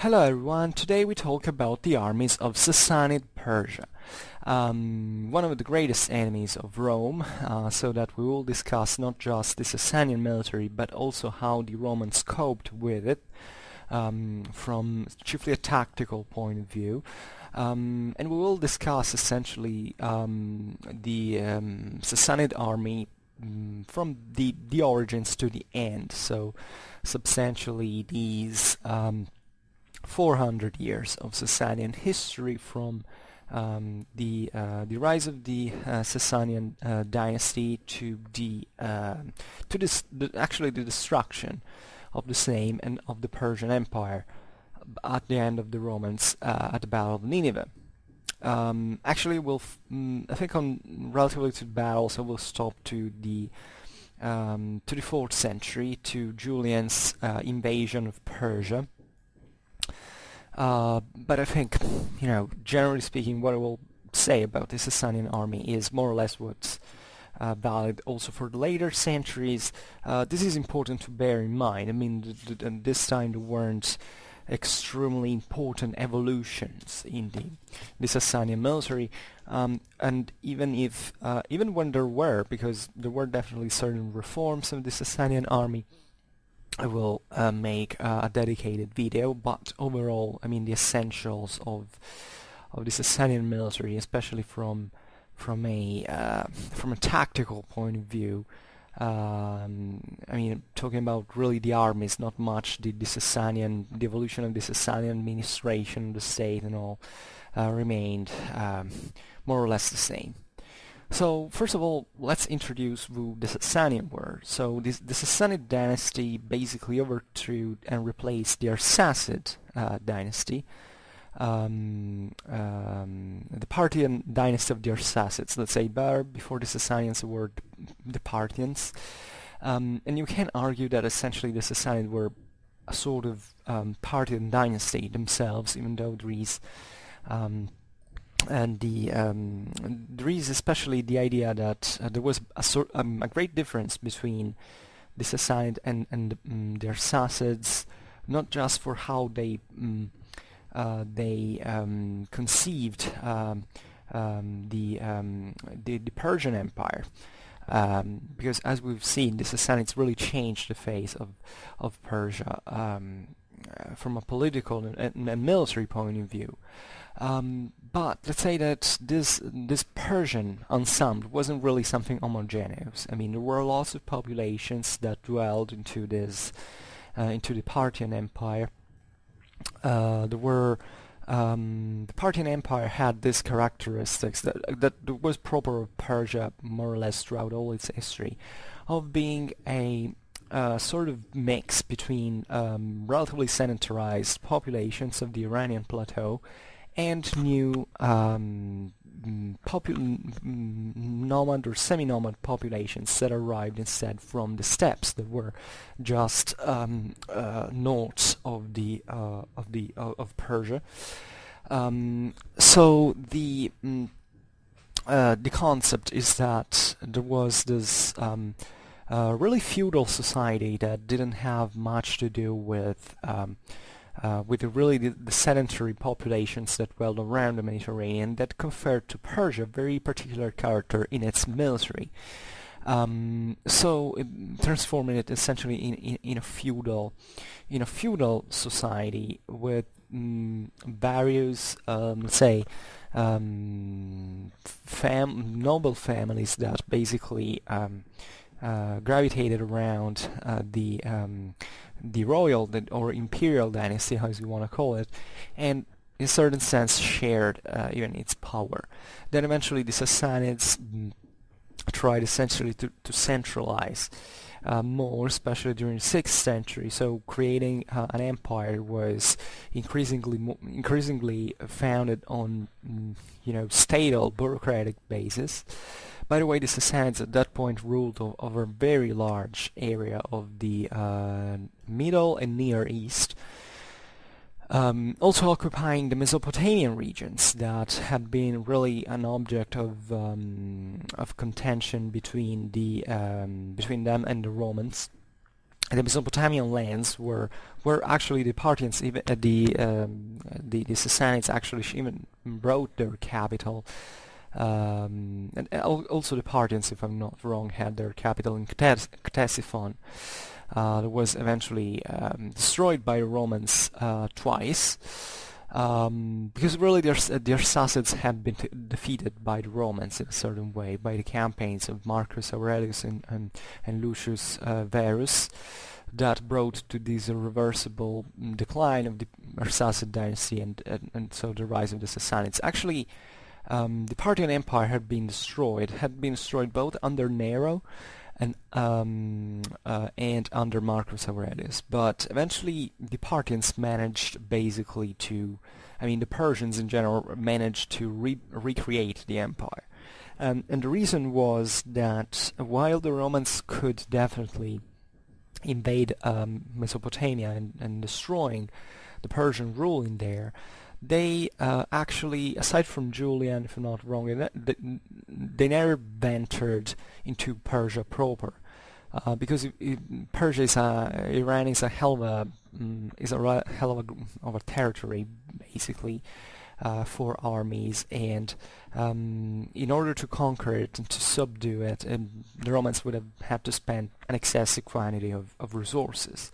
Hello everyone, today we talk about the armies of Sassanid Persia, one of the greatest enemies of Rome, so that we will discuss not just the Sasanian military but also how the Romans coped with it from chiefly a tactical point of view. And we will discuss essentially the Sassanid army from the origins to the end, so substantially these 400 years of Sasanian history from the rise of the Sasanian dynasty to actually the destruction of the same and of the Persian Empire at the end of the Romans at the Battle of Nineveh. Actually, I think on relatively to the battles, I will stop to the 4th century, to Julian's invasion of Persia. But I think, generally speaking, what I will say about the Sasanian army is more or less what's valid also for the later centuries. This is important to bear in mind. I mean, this time there weren't extremely important evolutions in the Sasanian military, and even when there were, because there were definitely certain reforms of the Sasanian army, I will make a dedicated video, but overall, I mean, the essentials of the Sasanian military, especially from a tactical point of view. I mean, talking about really the armies, not much the evolution of the Sasanian administration, the state, and all remained more or less the same. So, first of all, let's introduce who the Sasanian were. So, the Sassanid dynasty basically overthrew and replaced the Sassanid dynasty, the Parthian dynasty of the Sassanids, let's say, better. Before the Sasanians were the Parthians. And you can argue that essentially the Sassanids were a sort of Parthian dynasty themselves, even though there is there is especially the idea that there was a great difference between the Sassanid and their Sassanids, not just for how they conceived the Persian Empire, because as we've seen, the Sassanids really changed the face of Persia from a political and military point of view. But let's say that this Persian ensemble wasn't really something homogeneous. I mean, there were lots of populations that dwelled into the Parthian Empire. The Parthian Empire had these characteristics that was proper of Persia more or less throughout all its history, of being a sort of mix between relatively sedentarized populations of the Iranian plateau and new nomad or semi-nomad populations that arrived instead from the steppes that were just north of Persia. So the concept is that there was this really feudal society that didn't have much to do with the sedentary populations that dwelled around the Mediterranean, that conferred to Persia a very particular character in its military. So transforming it essentially in a feudal society with various, let's say, noble families that basically gravitated around the royal or imperial dynasty, as you want to call it, and in a certain sense shared even its power. Then eventually the Sassanids tried essentially to centralize more, especially during the 6th century. So creating an empire was increasingly founded on statal bureaucratic basis. By the way, the Sassanids at that point ruled over a very large area of the Middle and Near East, also occupying the Mesopotamian regions that had been really an object of contention between them and the Romans. the Mesopotamian lands were actually the Parthians, even the Sassanids actually even brought their capital, and also the Parthians, if I'm not wrong, had their capital in Ctesiphon. That was eventually destroyed by the Romans twice, because really their Sassanids had been defeated by the Romans in a certain way, by the campaigns of Marcus Aurelius and Lucius Verus, that brought to this irreversible decline of the Sassanid dynasty and so the rise of the Sassanids. Actually, the Parthian Empire had been destroyed both under Nero and under Marcus Aurelius, but eventually the Parthians managed basically to, the Persians in general managed to recreate the empire. And the reason was that while the Romans could definitely invade Mesopotamia and destroying the Persian rule in there, they actually, aside from Julian, if I'm not wrong, they never ventured into Persia proper, because Persia Iran is a hell of a territory, basically, for armies, and in order to conquer it and to subdue it, the Romans would have had to spend an excessive quantity of resources.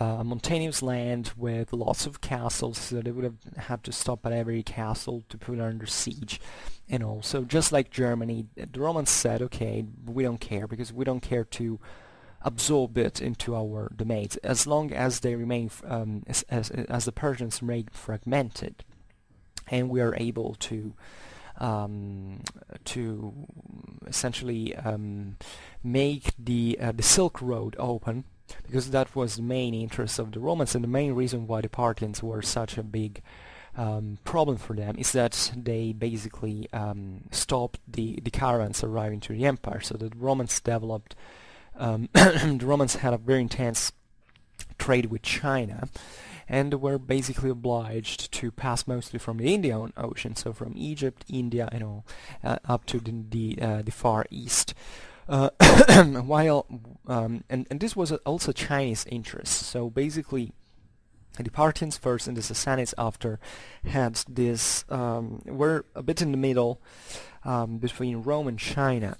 A mountainous land with lots of castles, so they would have had to stop at every castle to put it under siege. And also, just like Germany, the Romans said, okay, we don't care, because we don't care to absorb it into our domains, as long as they remain, as the Persians remain fragmented, and we are able to essentially make the Silk Road open, because that was the main interest of the Romans, and the main reason why the Parthians were such a big problem for them is that they basically stopped the caravans arriving to the empire. So the Romans developed, the Romans had a very intense trade with China, and were basically obliged to pass mostly from the Indian Ocean, so from Egypt, India, and all, up to the Far East. While and this was also Chinese interest. So basically, the Parthians first and the Sassanids after had this were a bit in the middle between Rome and China,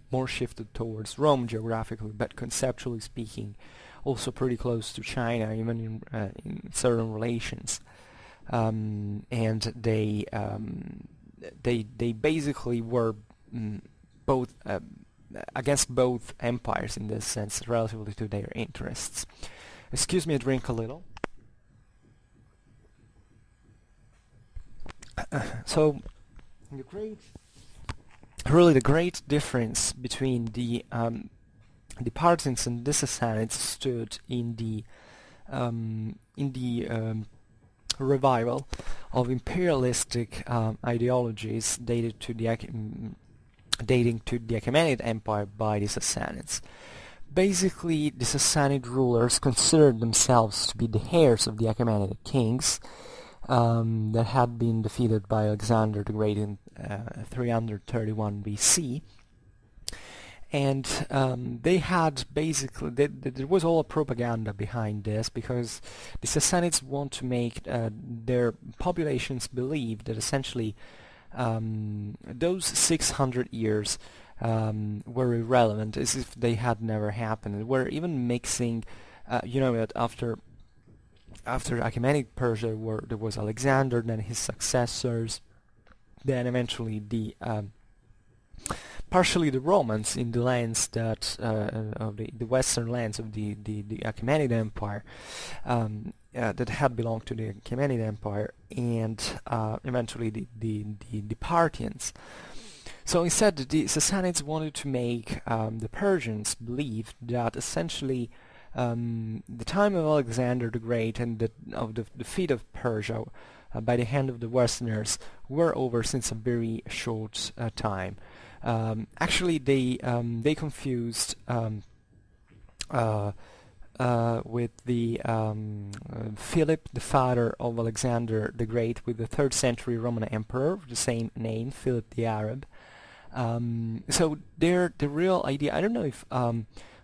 more shifted towards Rome geographically, but conceptually speaking, also pretty close to China, even in certain relations. And they basically were both against both empires in this sense, relatively to their interests. Excuse me, I drink a little. So the great difference between the Parthians and the Sassanids stood in the revival of imperialistic ideologies dating to the Achaemenid Empire by the Sassanids. Basically, the Sassanid rulers considered themselves to be the heirs of the Achaemenid kings that had been defeated by Alexander the Great in 331 BC. And they had basically, there was all a propaganda behind this, because the Sassanids want to make their populations believe that essentially those 600 years were irrelevant, as if they had never happened. We're even mixing, that after Achaemenid Persia, there was Alexander, then his successors, then eventually partially the Romans in the lands that of the western lands of the Achaemenid Empire that had belonged to the Achaemenid Empire, and eventually the Parthians. So instead, the Sassanids wanted to make the Persians believe that essentially the time of Alexander the Great and of the defeat of Persia by the hand of the Westerners were over since a very short time. Actually, they confused with the Philip, the father of Alexander the Great, with the 3rd century Roman emperor of the same name, Philip the Arab. So the real idea, I don't know if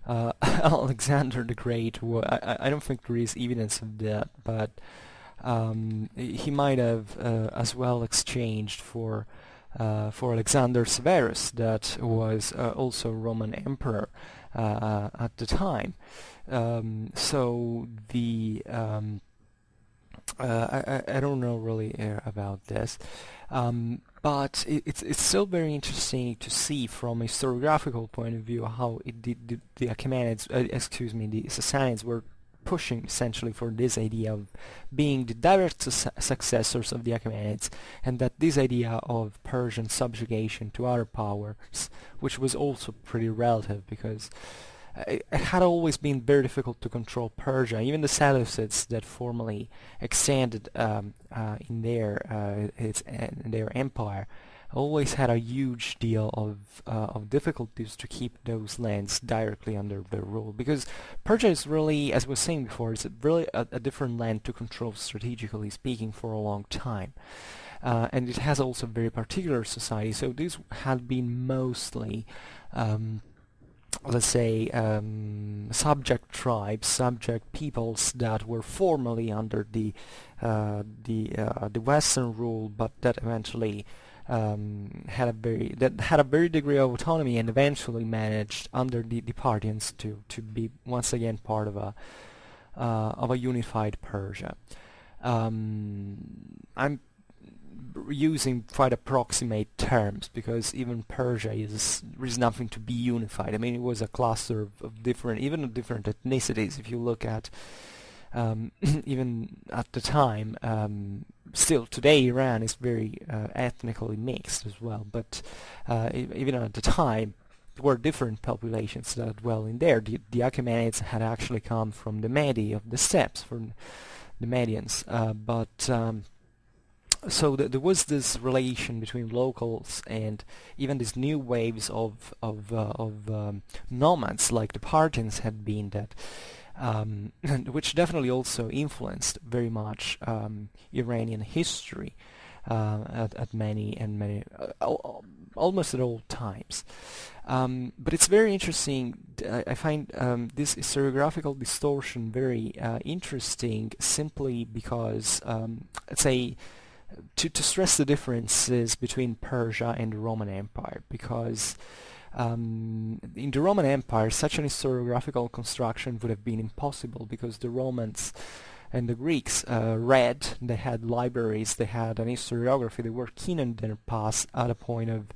Alexander the Great, I don't think there is evidence of that, but he might have as well exchanged for Alexander Severus, that was also Roman emperor at the time. So the I don't know really about this, but it's still very interesting to see from a historiographical point of view how the Achaemenids, the Sassanids were pushing essentially for this idea of being the direct successors of the Achaemenids, and that this idea of Persian subjugation to other powers, which was also pretty relative because it had always been very difficult to control Persia. Even the Seleucids that formally extended in their empire always had a huge deal of difficulties to keep those lands directly under their rule, because Persia is really, as I was saying before, it's really a different land to control strategically speaking for a long time. And it has also a very particular society, so these had been mostly let's say subject tribes, subject peoples that were formally under the Western rule, but that eventually had a very degree of autonomy, and eventually managed under the Parthians to be once again part of a unified Persia. I'm using quite approximate terms because even Persia is nothing to be unified. I mean, it was a cluster of different ethnicities. If you look at even at the time, still today Iran is very ethnically mixed as well, but even at the time there were different populations that dwell in there. The Achaemenids had actually come from the Medi of the steppes, from the Medians, so there was this relation between locals and even these new waves of nomads like the Parthians had been, that which definitely also influenced very much Iranian history at many almost at all times. But it's very interesting. I find this historiographical distortion very interesting, simply because let's say to stress the differences between Persia and the Roman Empire, because in the Roman Empire such an historiographical construction would have been impossible, because the Romans and the Greeks read, they had libraries, they had an historiography, they were keen on their past at a point of,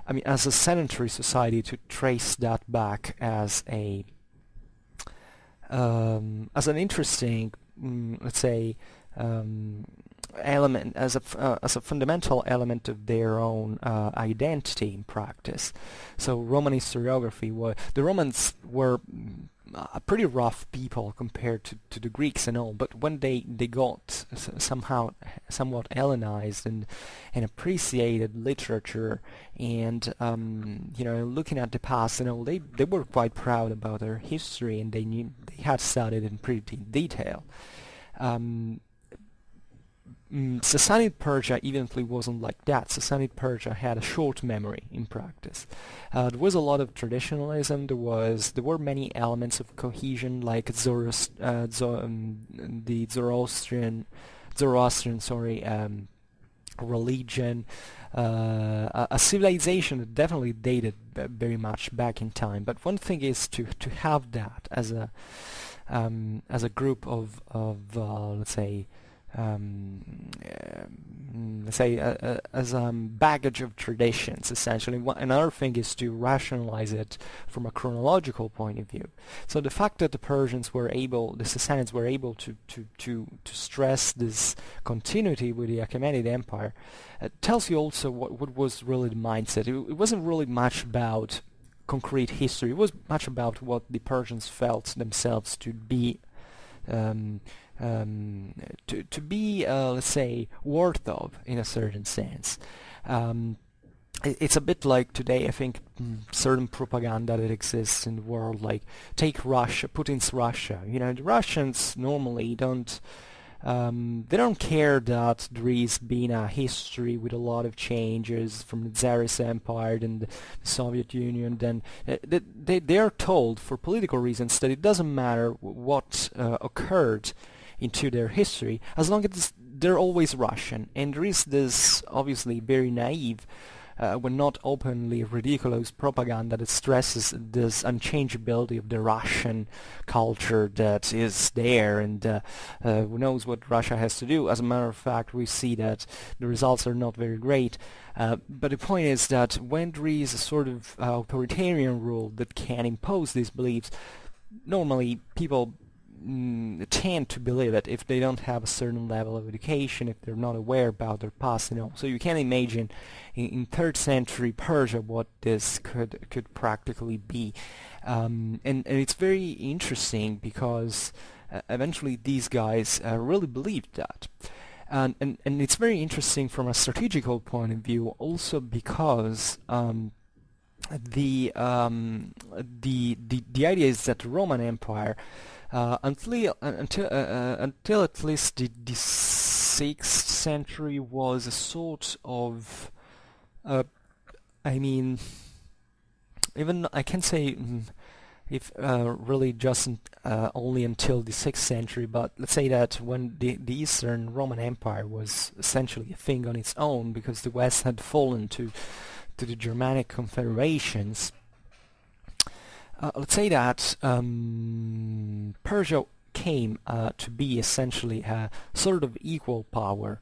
I mean, as a sedentary society, to trace that back as an interesting, let's say, element, as a fundamental element of their own identity in practice. So Roman historiography, the Romans were a pretty rough people compared to the Greeks and all, but when they got somewhat Hellenized and appreciated literature and looking at the past and all, they were quite proud about their history, and they had studied in pretty detail. Sassanid Persia evidently wasn't like that. Sassanid Persia had a short memory in practice. There was a lot of traditionalism. There were many elements of cohesion, like the Zoroastrian religion, a civilization that definitely dated very much back in time. But one thing is to have that as a group of let's say as baggage of traditions, essentially. Another thing is to rationalize it from a chronological point of view. So the fact that the Sassanids were able to stress this continuity with the Achaemenid Empire tells you also what was really the mindset. It wasn't really much about concrete history. It was much about what the Persians felt themselves to be let's say, worth of, in a certain sense. It's a bit like today, I think, certain propaganda that exists in the world, like take Russia, Putin's Russia. The Russians normally don't They don't care that there has been a history with a lot of changes from the Tsarist Empire and the Soviet Union. Then they are told for political reasons that it doesn't matter what occurred into their history as long as they're always Russian. And there is this obviously very naive, when not openly ridiculous, propaganda that stresses this unchangeability of the Russian culture that is there, and who knows what Russia has to do. As a matter of fact, we see that the results are not very great. But the point is that when there is a sort of authoritarian rule that can impose these beliefs, normally people tend to believe it if they don't have a certain level of education, if they're not aware about their past, So you can imagine in 3rd century Persia what this could practically be. And it's very interesting because eventually these guys really believed that. And it's very interesting from a strategical point of view also because the idea is that the Roman Empire until at least the 6th century was a sort of even I can say if really just only until the 6th century, but let's say that when the Eastern Roman Empire was essentially a thing on its own because the West had fallen to the Germanic confederations. Let's say that Persia came to be essentially a sort of equal power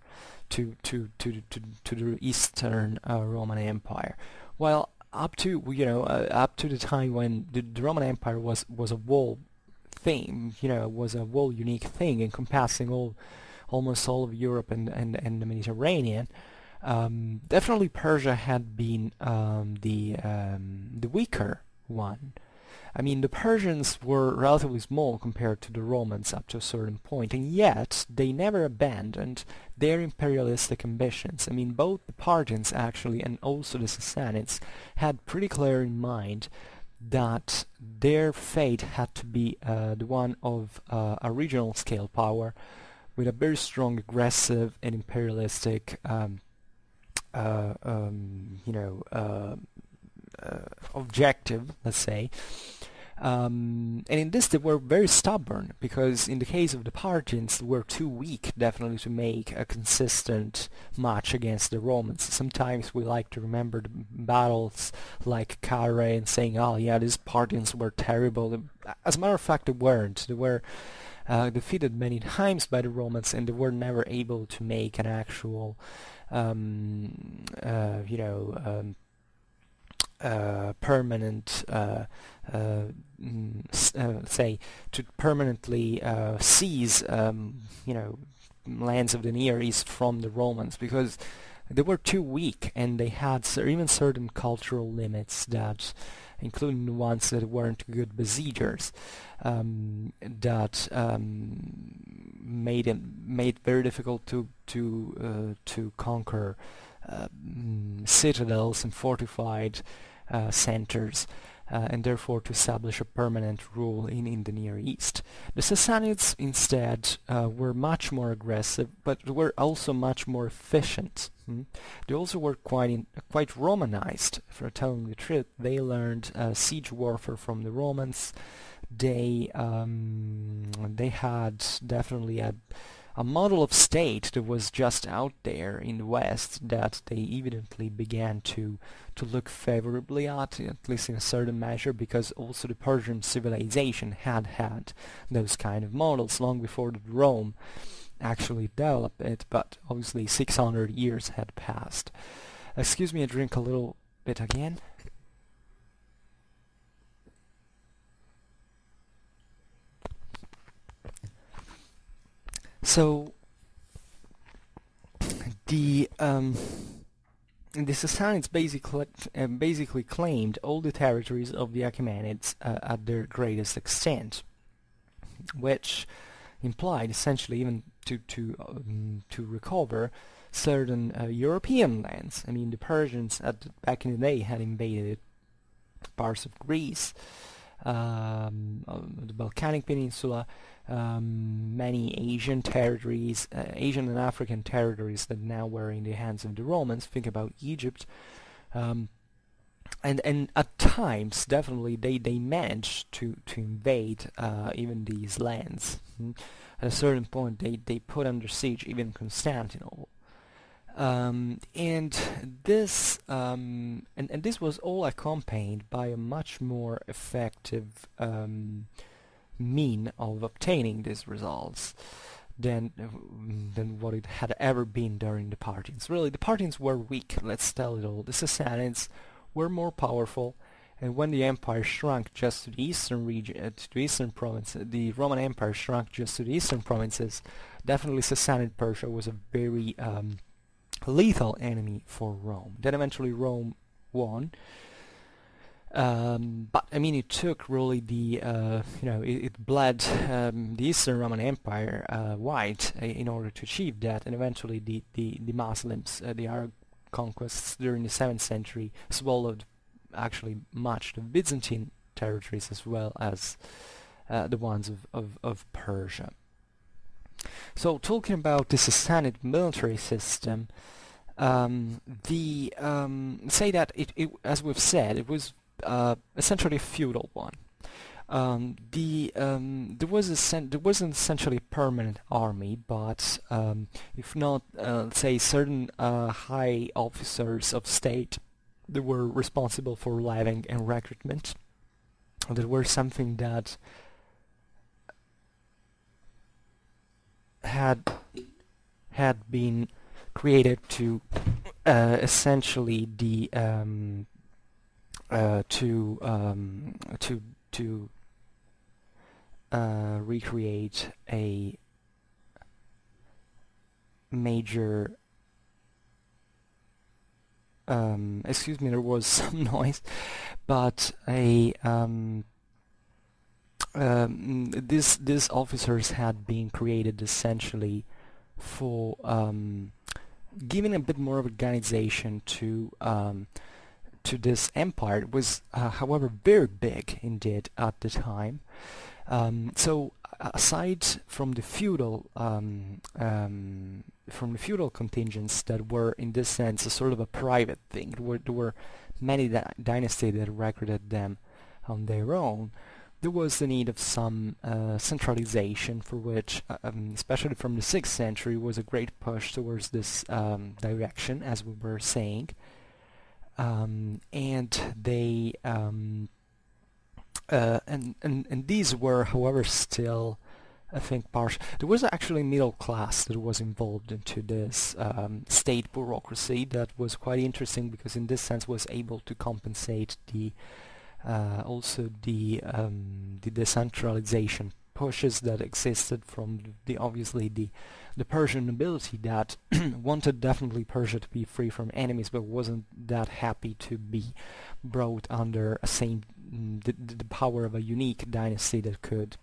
to the Eastern Roman Empire, while up to the time when the Roman Empire was a whole thing, was a whole unique thing encompassing almost all of Europe and the Mediterranean. Definitely Persia had been the weaker one. I mean, the Persians were relatively small compared to the Romans up to a certain point, and yet they never abandoned their imperialistic ambitions. I mean, both the Parthians actually and also the Sassanids had pretty clear in mind that their fate had to be the one of a regional scale power with a very strong aggressive and imperialistic objective, let's say. And in this they were very stubborn, because in the case of the Parthians they were too weak definitely to make a consistent match against the Romans. Sometimes we like to remember the battles like Cavalry and saying, oh yeah, these Parthians were terrible. As a matter of fact, they weren't. They were defeated many times by the Romans, and they were never able to make an actual permanent, say, to permanently seize, lands of the Near East from the Romans, because they were too weak, and they had even certain cultural limits that, including the ones that weren't good besiegers, that made it very difficult to conquer citadels and fortified centers, and therefore to establish a permanent rule in the Near East. The Sassanids instead were much more aggressive, but were also much more efficient. They also were quite Romanized, for telling the truth. They learned siege warfare from the Romans. They had definitely a model of state that was just out there in the West that they evidently began to look favorably at least in a certain measure, because also the Persian civilization had those kind of models long before Rome actually developed it, but obviously 600 years had passed. Excuse me, I drink a little bit again. So the Sassanids basically claimed all the territories of the Achaemenids at their greatest extent, which implied essentially even to recover certain European lands. I mean, the Persians back in the day had invaded parts of Greece, the Balkanic Peninsula, many Asian territories, Asian and African territories that now were in the hands of the Romans. Think about Egypt. And at times, definitely, they managed to invade even these lands. At a certain point, they put under siege even Constantinople. And this was all accompanied by a much more effective mean of obtaining these results than what it had ever been during the Parthians. Really, the Parthians were weak. Let's tell it all. The Sassanids were more powerful, and when the empire shrunk just to the eastern region, to the eastern province, the Roman Empire shrunk just to the eastern provinces. Definitely, Sasanian Persia was a very lethal enemy for Rome. Then eventually Rome won, but I mean it took really the it bled the Eastern Roman Empire white in order to achieve that, and eventually the Muslims, the Arab conquests during the 7th century swallowed actually much of Byzantine territories as well as the ones of Persia. So talking about the Sassanid military system, say that it as we've said, it was essentially a feudal one. There wasn't essentially a permanent army, but if not, say certain high officers of state that were responsible for living and recruitment, that were something that had been created to essentially recreate a major excuse me, there was some noise, but these officers had been created essentially for giving a bit more of organization to this empire. It was, however, very big indeed at the time. So aside from the feudal contingents that were in this sense a sort of a private thing, there were many dynasties that recruited them on their own. There was the need of some centralization, for which, especially from the 6th century, was a great push towards this direction, as we were saying. And they and these were, however, still, I think, partial. There was actually middle class that was involved into this state bureaucracy that was quite interesting, because in this sense was able to compensate the also the decentralization pushes that existed from obviously the Persian nobility that wanted definitely Persia to be free from enemies, but wasn't that happy to be brought under the power of a unique dynasty that could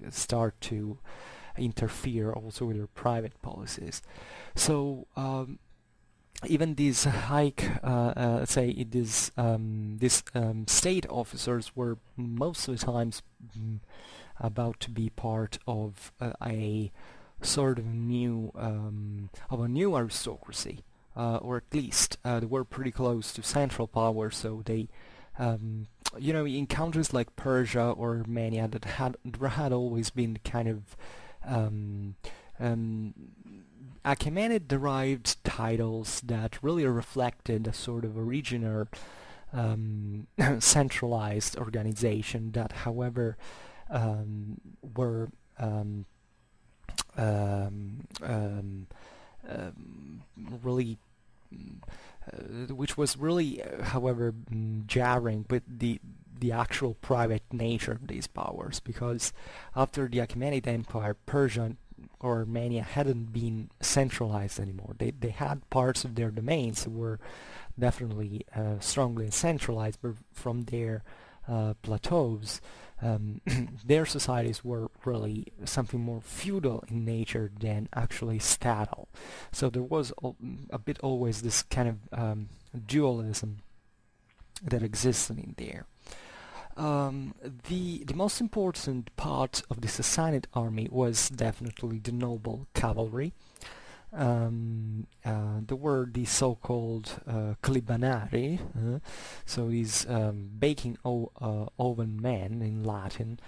start to interfere also with their private policies. So even these these state officers were most of the times about to be part of a sort of new aristocracy, or at least they were pretty close to central power. So they, in countries like Persia or Armenia, there had always been kind of Achaemenid-derived titles that really reflected a sort of original centralized organization that, however, were really which was really, however, jarring with the actual private nature of these powers, because after the Achaemenid Empire, Persia or Armenia hadn't been centralized anymore. They had parts of their domains that were definitely strongly centralized, but from their plateaus, their societies were really something more feudal in nature than actually statal. So there was a bit always this kind of dualism that existed in there. The most important part of the Sassanid army was definitely the noble cavalry. There were the so-called clibanari, so these baking oven men in Latin,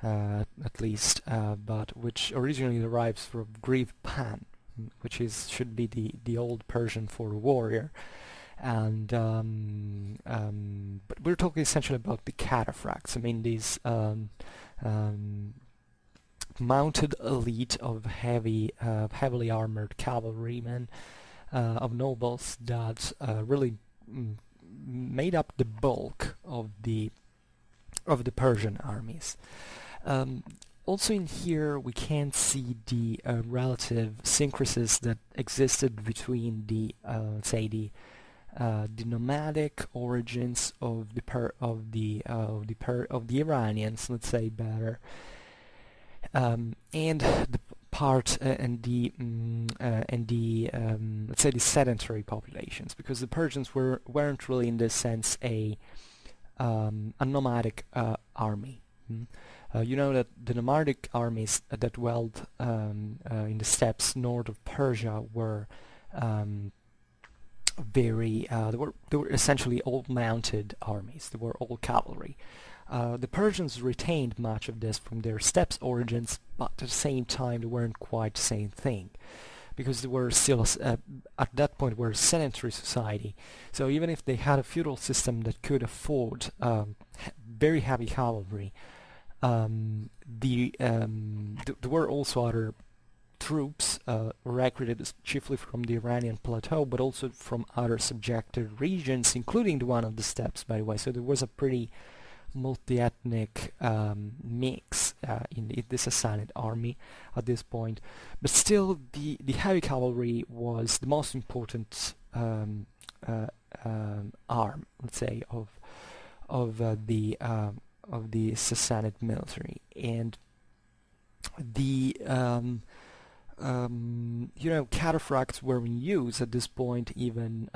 at least, but which originally derives from Greek pan, which should be the old Persian for warrior. And but we're talking essentially about the cataphracts. I mean, these mounted elite of heavily armored cavalrymen, of nobles that really made up the bulk of the Persian armies. Also in here we can see the relative syncrasies that existed between the the nomadic origins of the Iranians, let's say better, and the part and the let's say the sedentary populations, because the Persians weren't really in this sense a nomadic army. You know that the nomadic armies that dwelled in the steppes north of Persia were they were essentially all mounted armies. They were all cavalry. The Persians retained much of this from their steppes origins, but at the same time they weren't quite the same thing, because they were still at that point were a sedentary society. So even if they had a feudal system that could afford very heavy cavalry, there were also other troops recruited chiefly from the Iranian plateau, but also from other subjected regions, including the one of the steppes, by the way. So there was a pretty multi-ethnic mix in the Sassanid army at this point. But still, the heavy cavalry was the most important arm, let's say, of the Sassanid military. And the cataphracts were in use at this point even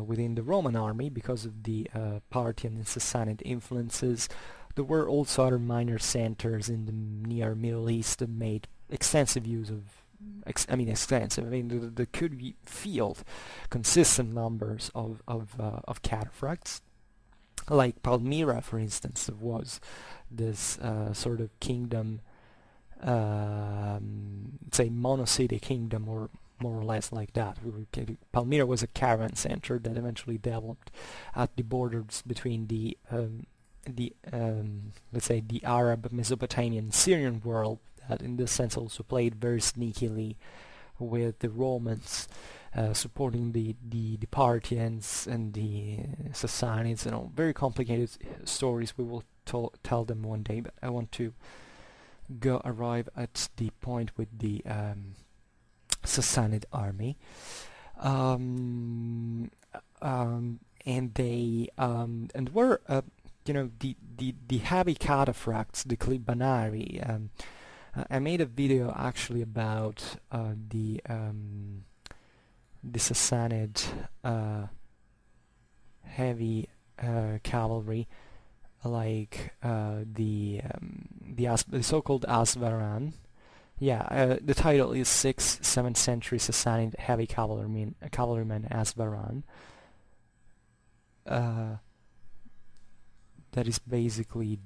within the Roman army because of the Parthian and Sassanid influences. There were also other minor centers in the near Middle East that made extensive use of they could field consistent numbers of cataphracts. Like Palmyra, for instance, was this sort of kingdom, say monocity kingdom, or more or less like that. Palmyra was a caravan center that eventually developed at the borders between let's say the Arab, Mesopotamian, Syrian world, that in this sense also played very sneakily with the Romans, supporting the Parthians and the Sassanids, and all very complicated stories. We will tell them one day, but I want to arrive at the point with the Sassanid army, and they and were the heavy cataphracts, the Clibanari. I made a video actually about the Sassanid heavy cavalry, like the so-called Asvaran. Yeah, the title is 6th, 7th century Sassanid heavy cavalryman Asvaran. That is basically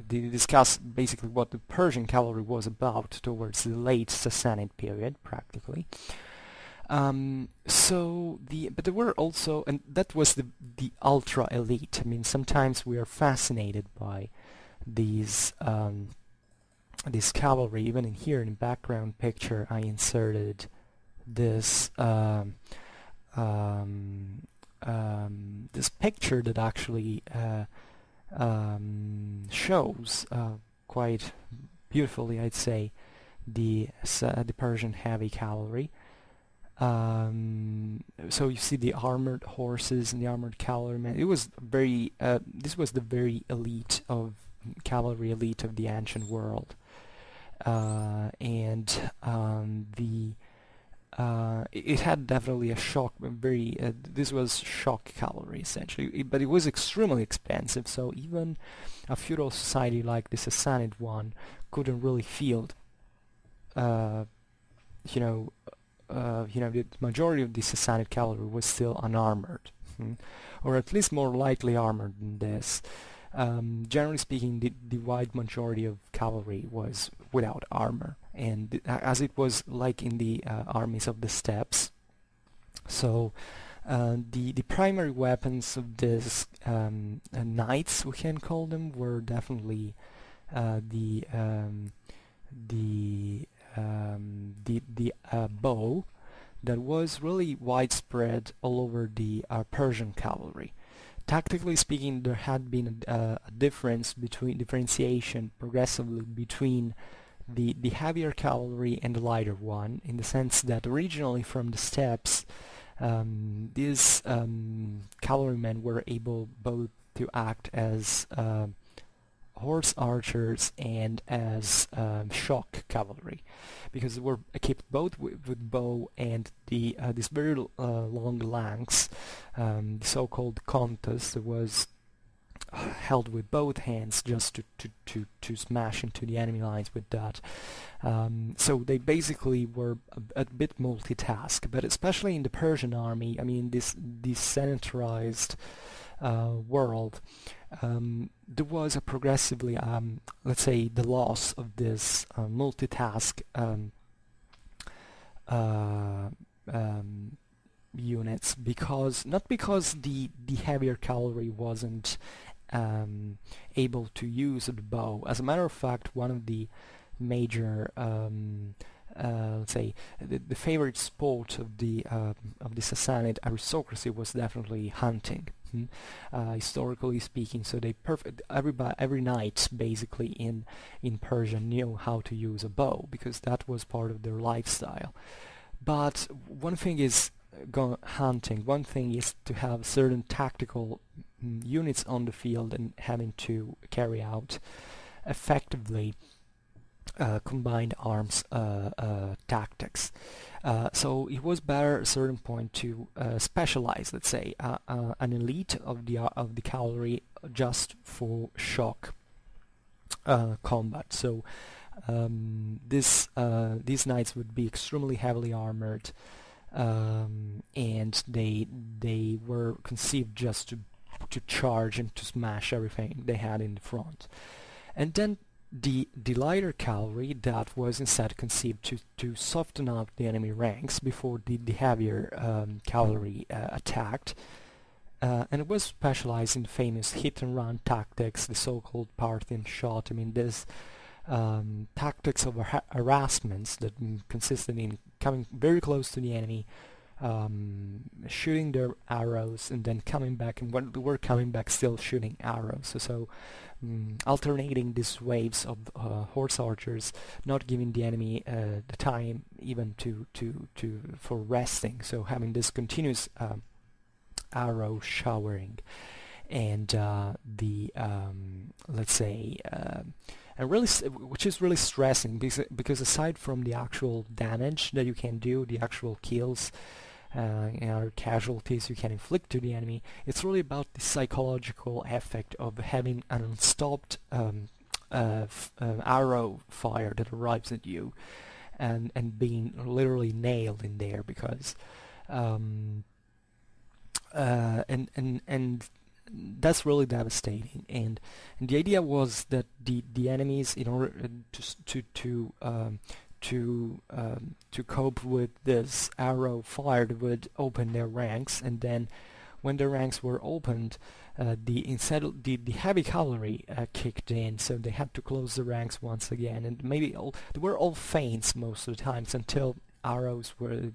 discuss basically what the Persian cavalry was about towards the late Sassanid period, practically. But there were also, and that was the ultra elite. I mean, sometimes we are fascinated by these cavalry. Even in here in the background picture, I inserted this this picture that actually shows quite beautifully, I'd say, the Persian heavy cavalry. So you see the armored horses and the armored cavalrymen. It was very this was the very elite of cavalry elite of the ancient world, and it had definitely a shock, this was shock cavalry essentially, but it was extremely expensive, so even a feudal society like the Sassanid one couldn't really field, uh, you know, the majority of the Sassanid cavalry was still unarmored, or at least more lightly armored than this. Generally speaking, the wide majority of cavalry was without armor, and as it was like in the armies of the steppes. So the primary weapons of this knights, we can call them, were definitely the bow that was really widespread all over the Persian cavalry. Tactically speaking, there had been a differentiation progressively between the heavier cavalry and the lighter one, in the sense that originally from the steppes, these cavalrymen were able both to act as horse archers and as shock cavalry, because they were equipped both with bow and this very long lance, the so-called contus, that was held with both hands just to smash into the enemy lines with that. So they basically were a bit multitask, but especially in the Persian army, I mean, this decentralized world, there was a progressively, let's say, the loss of this multitask units, not because the heavier cavalry wasn't able to use the bow. As a matter of fact, one of the major let's say the favorite sport of the Sassanid aristocracy was definitely hunting. Historically speaking, so they every knight basically in Persia knew how to use a bow, because that was part of their lifestyle. But one thing is hunting, one thing is to have certain tactical units on the field and having to carry out effectively combined arms tactics. So it was better at a certain point to specialize, let's say, an elite of the cavalry just for shock combat. So these knights would be extremely heavily armored, and they were conceived just to charge and to smash everything they had in the front. And then the lighter cavalry, that was instead conceived to soften out the enemy ranks before the heavier cavalry attacked, and it was specialized in famous hit-and-run tactics, the so-called Parthian shot. I mean, this tactics of harassments that consisted in coming very close to the enemy, shooting their arrows, and then coming back, and when they were coming back, still shooting arrows. So alternating these waves of horse archers, not giving the enemy the time even for resting. So having this continuous arrow showering, and let's say, and really, which is really stressing, because aside from the actual damage that you can do, the actual kills and casualties you can inflict to the enemy, it's really about the psychological effect of having an unstopped arrow fire that arrives at you, and being literally nailed in there, because and that's really devastating. And the idea was that the enemies, in order to cope with this arrow fire, would open their ranks, and then when the ranks were opened, the heavy cavalry kicked in, so they had to close the ranks once again. And maybe they were all feints most of the times, until arrows were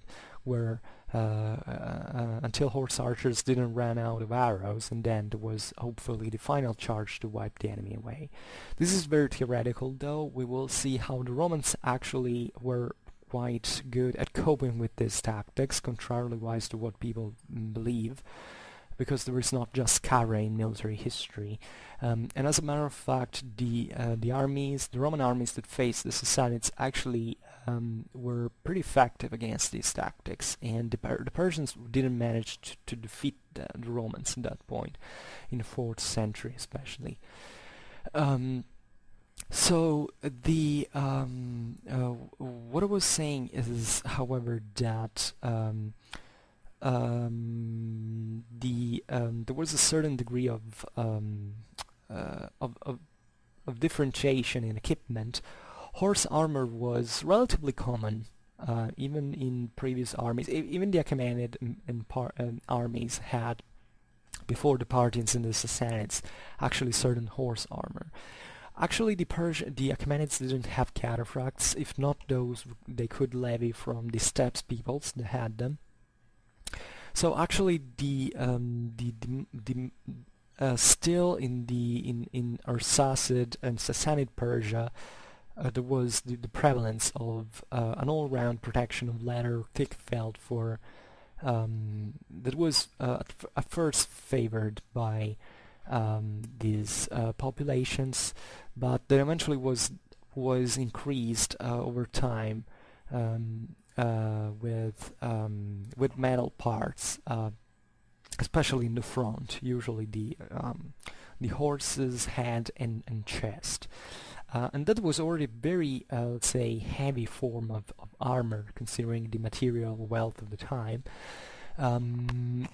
until horse archers didn't run out of arrows, and then there was hopefully the final charge to wipe the enemy away. This is very theoretical, though. We will see how the Romans actually were quite good at coping with these tactics, contrarily wise to what people believe, because there is not just carre in military history. And as a matter of fact, the Roman armies that faced the Sassanids actually were pretty effective against these tactics, and the Persians didn't manage to defeat the Romans at that point, in the 4th century especially. So the what I was saying is, however, that there was a certain degree of differentiation in equipment. Horse armor was relatively common, even in previous armies. Even the Achaemenid armies had, before the Parthians and the Sassanids, actually certain horse armor. Actually, the Achaemenids didn't have cataphracts. If not those, they could levy from the steppes peoples that had them. So actually, still in Sassanid and Sassanid Persia, there was the prevalence of an all-round protection of leather, thick felt for that was at first favored by these populations, but that eventually was increased over time with metal parts, especially in the front, usually the horse's head and chest. And that was already a very, let's say, heavy form of armor, considering the material wealth of the time. And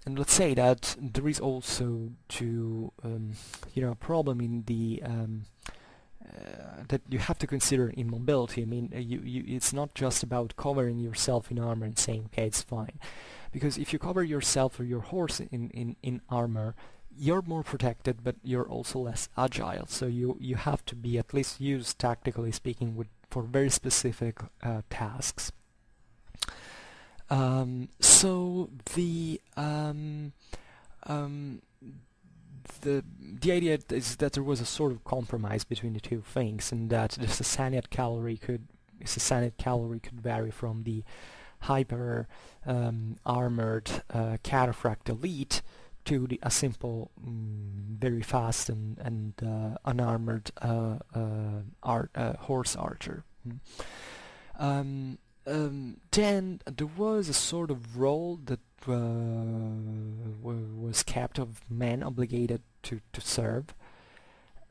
let's say that there is also a problem in the that you have to consider in mobility. I mean, it's not just about covering yourself in armor and saying, okay, it's fine, because if you cover yourself or your horse in armor, you're more protected, but you're also less agile. So you have to be at least used, tactically speaking, for very specific tasks. So the idea is that there was a sort of compromise between the two things, and that the Sassanid cavalry could vary from the hyper armored cataphract elite to a simple, very fast and unarmored horse archer. Then there was a sort of role that was kept of men obligated to serve.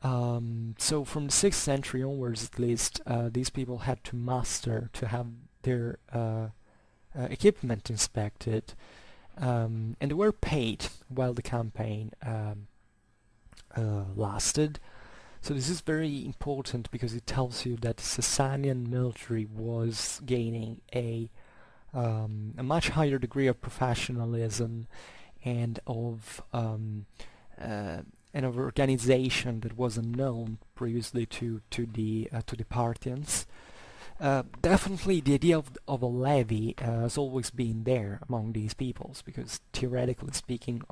So from the 6th century onwards, at least, these people had to muster to have their equipment inspected, and they were paid while the campaign lasted. So this is very important because it tells you that the Sasanian military was gaining a much higher degree of professionalism and of organization that was unknown previously to the Parthians. Definitely, the idea of a levy has always been there among these peoples, because theoretically speaking,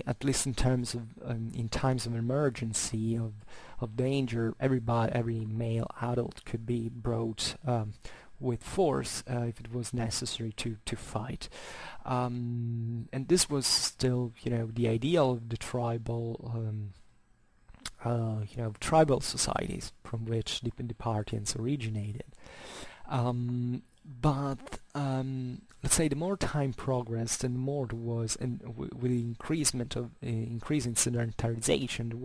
at least in terms of in times of emergency, of danger, every male adult could be brought with force if it was necessary to fight. And this was still, the ideal of the tribal societies from which the Parthians originated. But let's say the more time progressed, and the more there was, and with the increasing sedentarization, there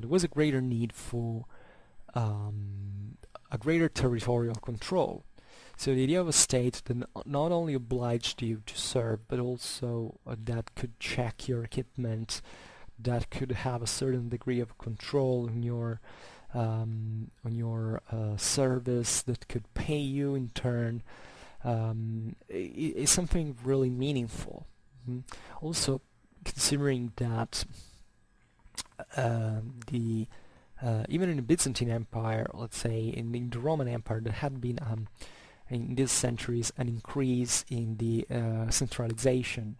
was a greater need for a greater territorial control. So the idea of a state that not only obliged you to serve, but also that could check your equipment, that could have a certain degree of control on your service, that could pay you in turn, is something really meaningful. Also, considering that even in the Byzantine Empire, let's say in the Roman Empire, there had been in these centuries an increase in the centralization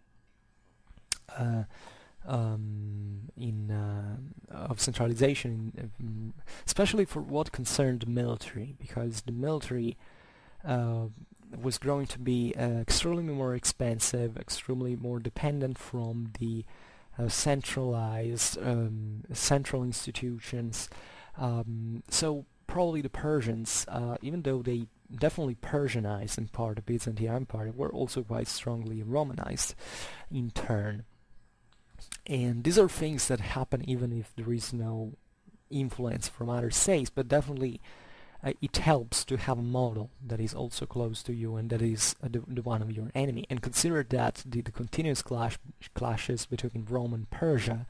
of centralization, especially for what concerned the military, because the military was growing to be extremely more expensive, extremely more dependent from the centralized central institutions, So probably the Persians, even though they definitely Persianized in part the Byzantine Empire, were also quite strongly Romanized in turn. And these are things that happen even if there is no influence from other states, but definitely it helps to have a model that is also close to you and that is the one of your enemy. And consider that the continuous clashes between Rome and Persia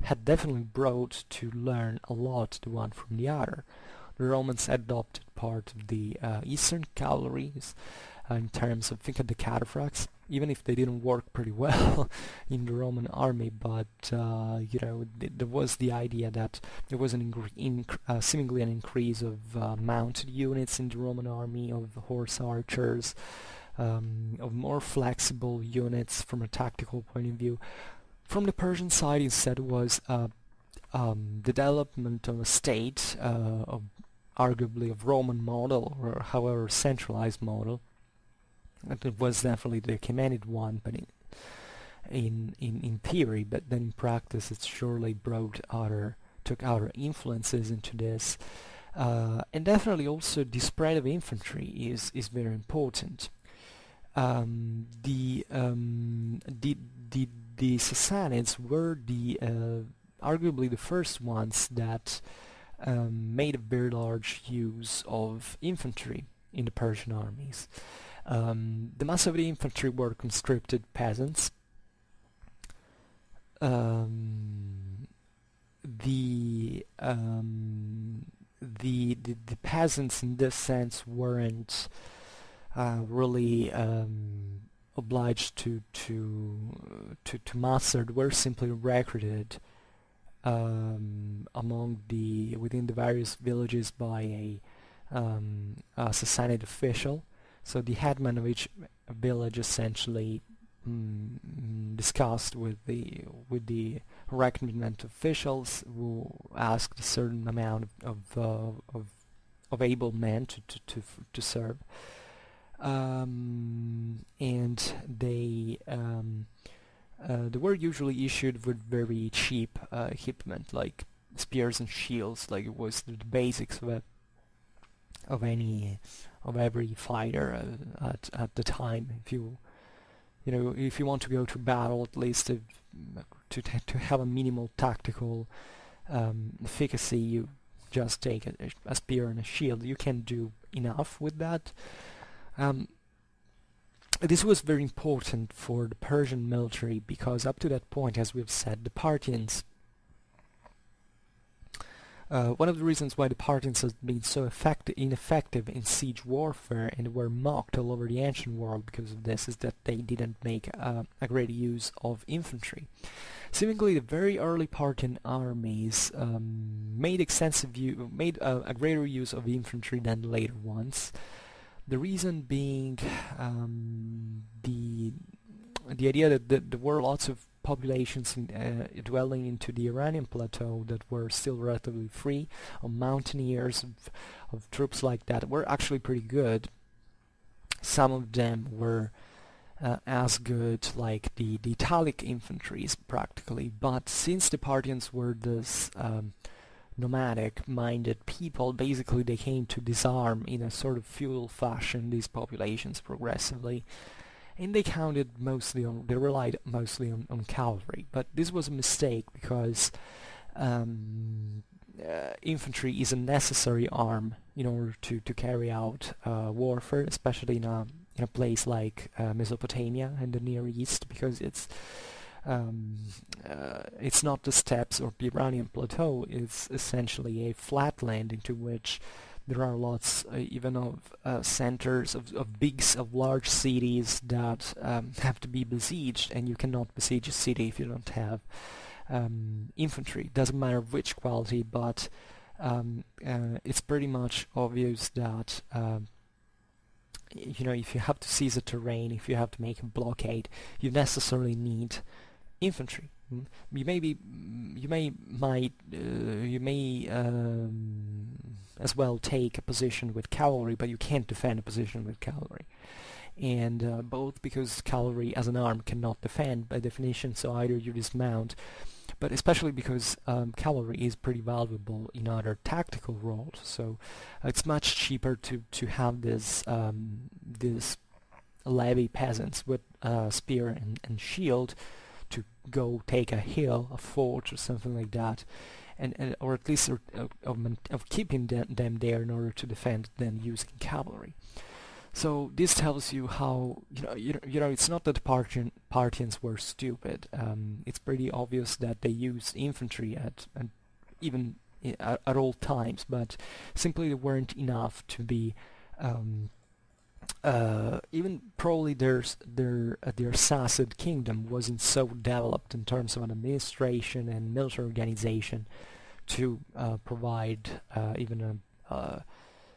had definitely brought to learn a lot the one from the other. The Romans adopted part of the Eastern cavalries in terms of, think of the cataphracts, even if they didn't work pretty well in the Roman army, but there was the idea that there was seemingly an increase of mounted units in the Roman army, of horse archers, of more flexible units from a tactical point of view. From the Persian side, instead, was the development of a state, arguably of Roman model, or however centralized model. It was definitely the Achaemenid one, but in theory, but then in practice it surely took other influences into this. And definitely also the spread of infantry is very important. The Sassanids were arguably the first ones that made a very large use of infantry in the Persian armies. The mass of the infantry were conscripted peasants. The peasants in this sense weren't really obliged to master. They were simply recruited within the various villages by a Sassanid official. So the headman of each village essentially discussed with the recruitment officials, who asked a certain amount of able men to serve, and they were usually issued with very cheap equipment like spears and shields, like it was the basics of every fighter at the time. If you want to go to battle, at least to have a minimal tactical efficacy, you just take a spear and a shield. You can do enough with that. This was very important for the Persian military because up to that point, as we've said, the Parthians, one of the reasons why the Parthians have been so ineffective in siege warfare and were mocked all over the ancient world because of this is that they didn't make a great use of infantry. Seemingly, the very early Parthian armies made a greater use of infantry than the later ones. The reason being the idea that there were lots of populations dwelling into the Iranian plateau that were still relatively free, of mountaineers, of troops like that, were actually pretty good. Some of them were as good like the Italic infantries practically, but since the Parthians were this nomadic-minded people, basically they came to disarm in a sort of feudal fashion these populations progressively. And they relied mostly on cavalry, but this was a mistake because infantry is a necessary arm in order to carry out warfare, especially in a place like Mesopotamia and the Near East, because it's not the steppes or the Iranian plateau. It's essentially a flat land into which there are lots even of centers of large cities that have to be besieged, and you cannot besiege a city if you don't have infantry. Doesn't matter which quality, but it's pretty much obvious that if you have to seize a terrain, if you have to make a blockade, you necessarily need infantry. You may as well take a position with cavalry, but you can't defend a position with cavalry. And both because cavalry as an arm cannot defend by definition, so either you dismount, but especially because cavalry is pretty valuable in other tactical roles. So it's much cheaper to have this levy peasants with spear and shield to go take a hill, a fort, or something like that, and or at least of keeping them there in order to defend than using cavalry. So this tells you how it's not that the Parthians were stupid. It's pretty obvious that they used infantry at even at all times, but simply they weren't enough to be even probably their Sassanid kingdom wasn't so developed in terms of an administration and military organization to provide even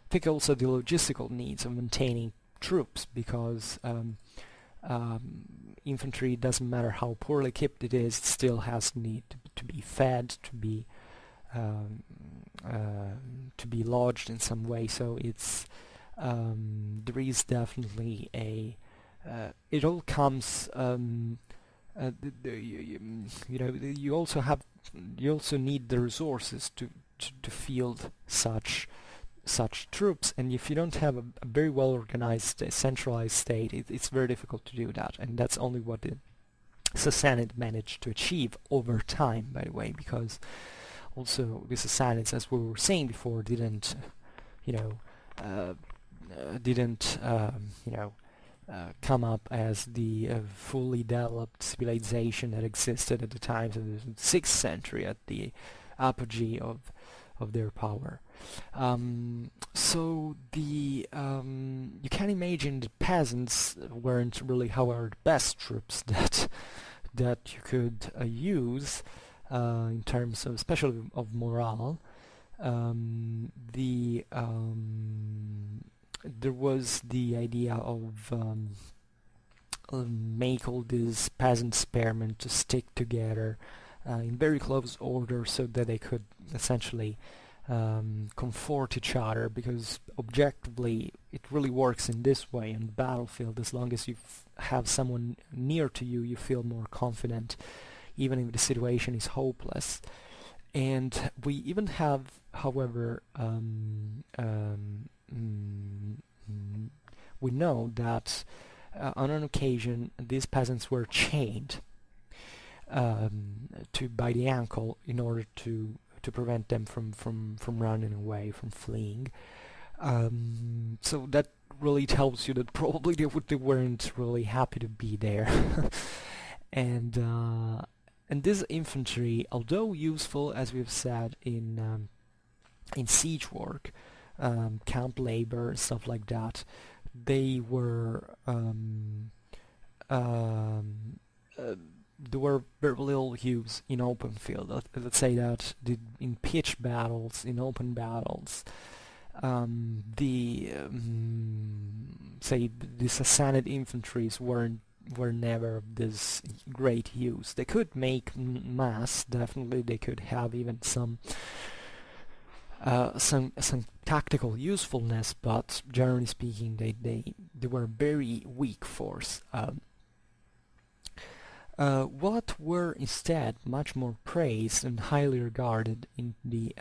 I think also the logistical needs of maintaining troops, because infantry, doesn't matter how poorly equipped it is, it still has need to be fed, to be lodged in some way. So it's there is definitely a it all comes you also need the resources to field such troops, and if you don't have a very well organized centralized state, it's very difficult to do that, and that's only what the Sassanid managed to achieve over time, by the way, because also the Sassanids, as we were saying before, didn't come up as the fully developed civilization that existed at the times of the 6th century, at the apogee of their power. So the you can imagine the peasants weren't really, however, the best troops that you could use in terms of, especially of morale. There was the idea of make all these peasant spearmen to stick together in very close order, so that they could essentially comfort each other, because objectively it really works in this way on the battlefield. As long as you have someone near to you, you feel more confident, even if the situation is hopeless. And we even have, however, we know that on an occasion these peasants were chained by the ankle in order to prevent them from running away, from fleeing. So that really tells you that probably they weren't really happy to be there. And this infantry, although useful, as we've said, in siege work, camp labor, stuff like that, they were very little use in open field. Let's say that in pitched battles, in open battles, say the Sassanid infantries were never of this great use. They could make mass, definitely. They could have even some tactical usefulness, but generally speaking, they were a very weak force. What were instead much more praised and highly regarded in the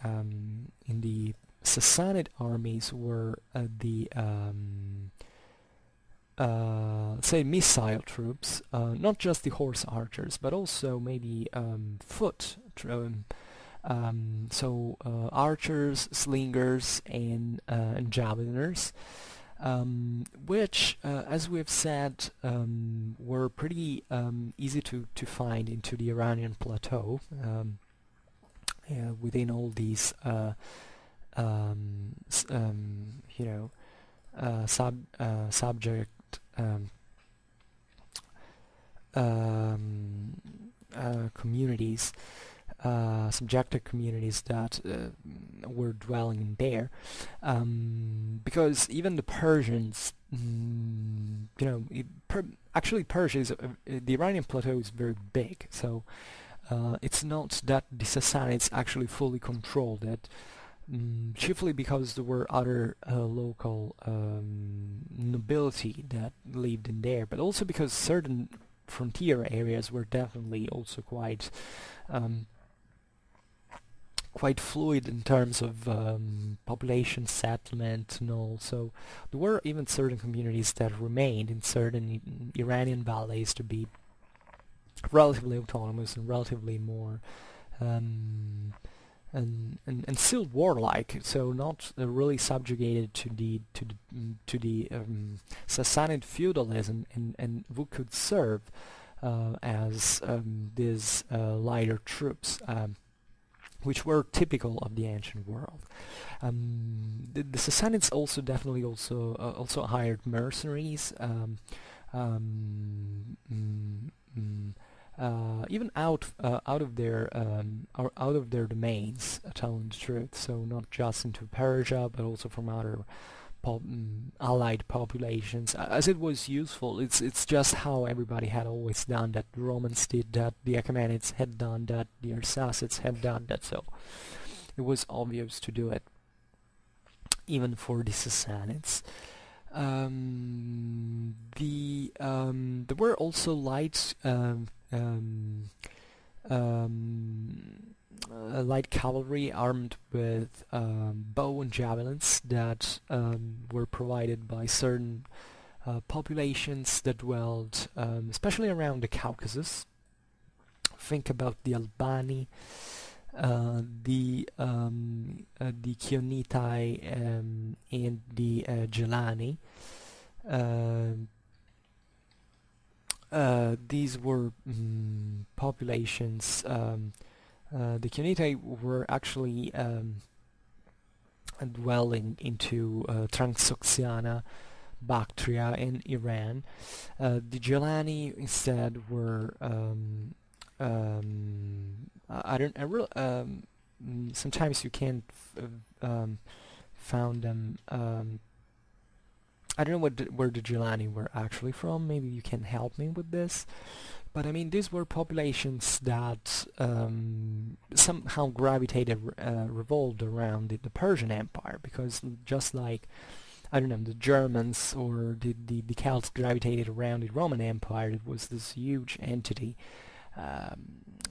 Sassanid armies were say missile troops, not just the horse archers, but also maybe foot. So archers, slingers, and javeliners, which, as we have said, were pretty easy to find into the Iranian plateau, within all these subject communities, subjective communities that were dwelling in there, because even the Persians, actually Persia is the Iranian plateau is very big, so it's not that the Sassanids actually fully controlled it. Chiefly because there were other local nobility that lived in there, but also because certain frontier areas were definitely also quite quite fluid in terms of population settlement and all. So there were even certain communities that remained in certain Iranian valleys to be relatively autonomous and relatively more and still warlike, so not really subjugated to the Sassanid feudalism, and who could serve as these lighter troops, which were typical of the ancient world. The Sassanids also definitely also hired mercenaries. Even out of their domains, telling the truth. So not just into Persia, but also from other allied populations, as it was useful. It's just how everybody had always done that. The Romans did that, the Achaemenids had done that, the Arsacids had done that. So it was obvious to do it, even for the Sassanids. There were also light light cavalry armed with bow and javelins that were provided by certain populations that dwelled especially around the Caucasus. Think about the Albani, the Chionitai, and the Gelani. These were populations. The Chionitai were actually dwelling into Transoxiana, Bactria, and Iran. The Gelani instead were sometimes you can't found them. I don't know where the Gelani were actually from. Maybe you can help me with this. But I mean, these were populations that somehow revolved around the Persian Empire, because just like, I don't know, the Germans or the Celts gravitated around the Roman Empire, it was this huge entity.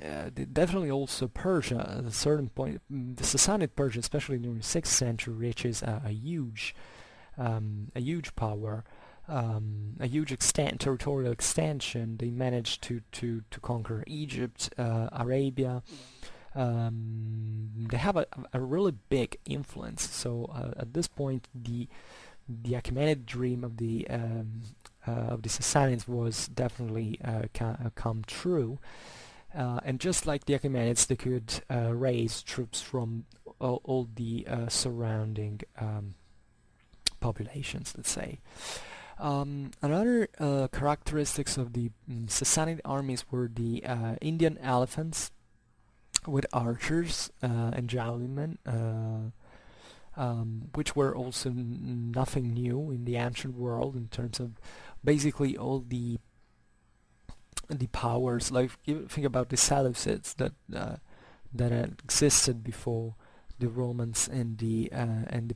Definitely also Persia, at a certain point, the Sassanid Persia, especially during the 6th century, reaches a huge power, a huge territorial extension. They managed to conquer Egypt, Arabia. They have a really big influence. So at this point, the Achaemenid dream of the Sassanids was definitely come true. And just like the Achaemenids, they could raise troops from all the surrounding populations, let's say. Another characteristics of the Sassanid armies were the Indian elephants with archers and javelinmen, which were also nothing new in the ancient world in terms of basically all the powers. Like, think about the Seleucids that existed before the Romans and the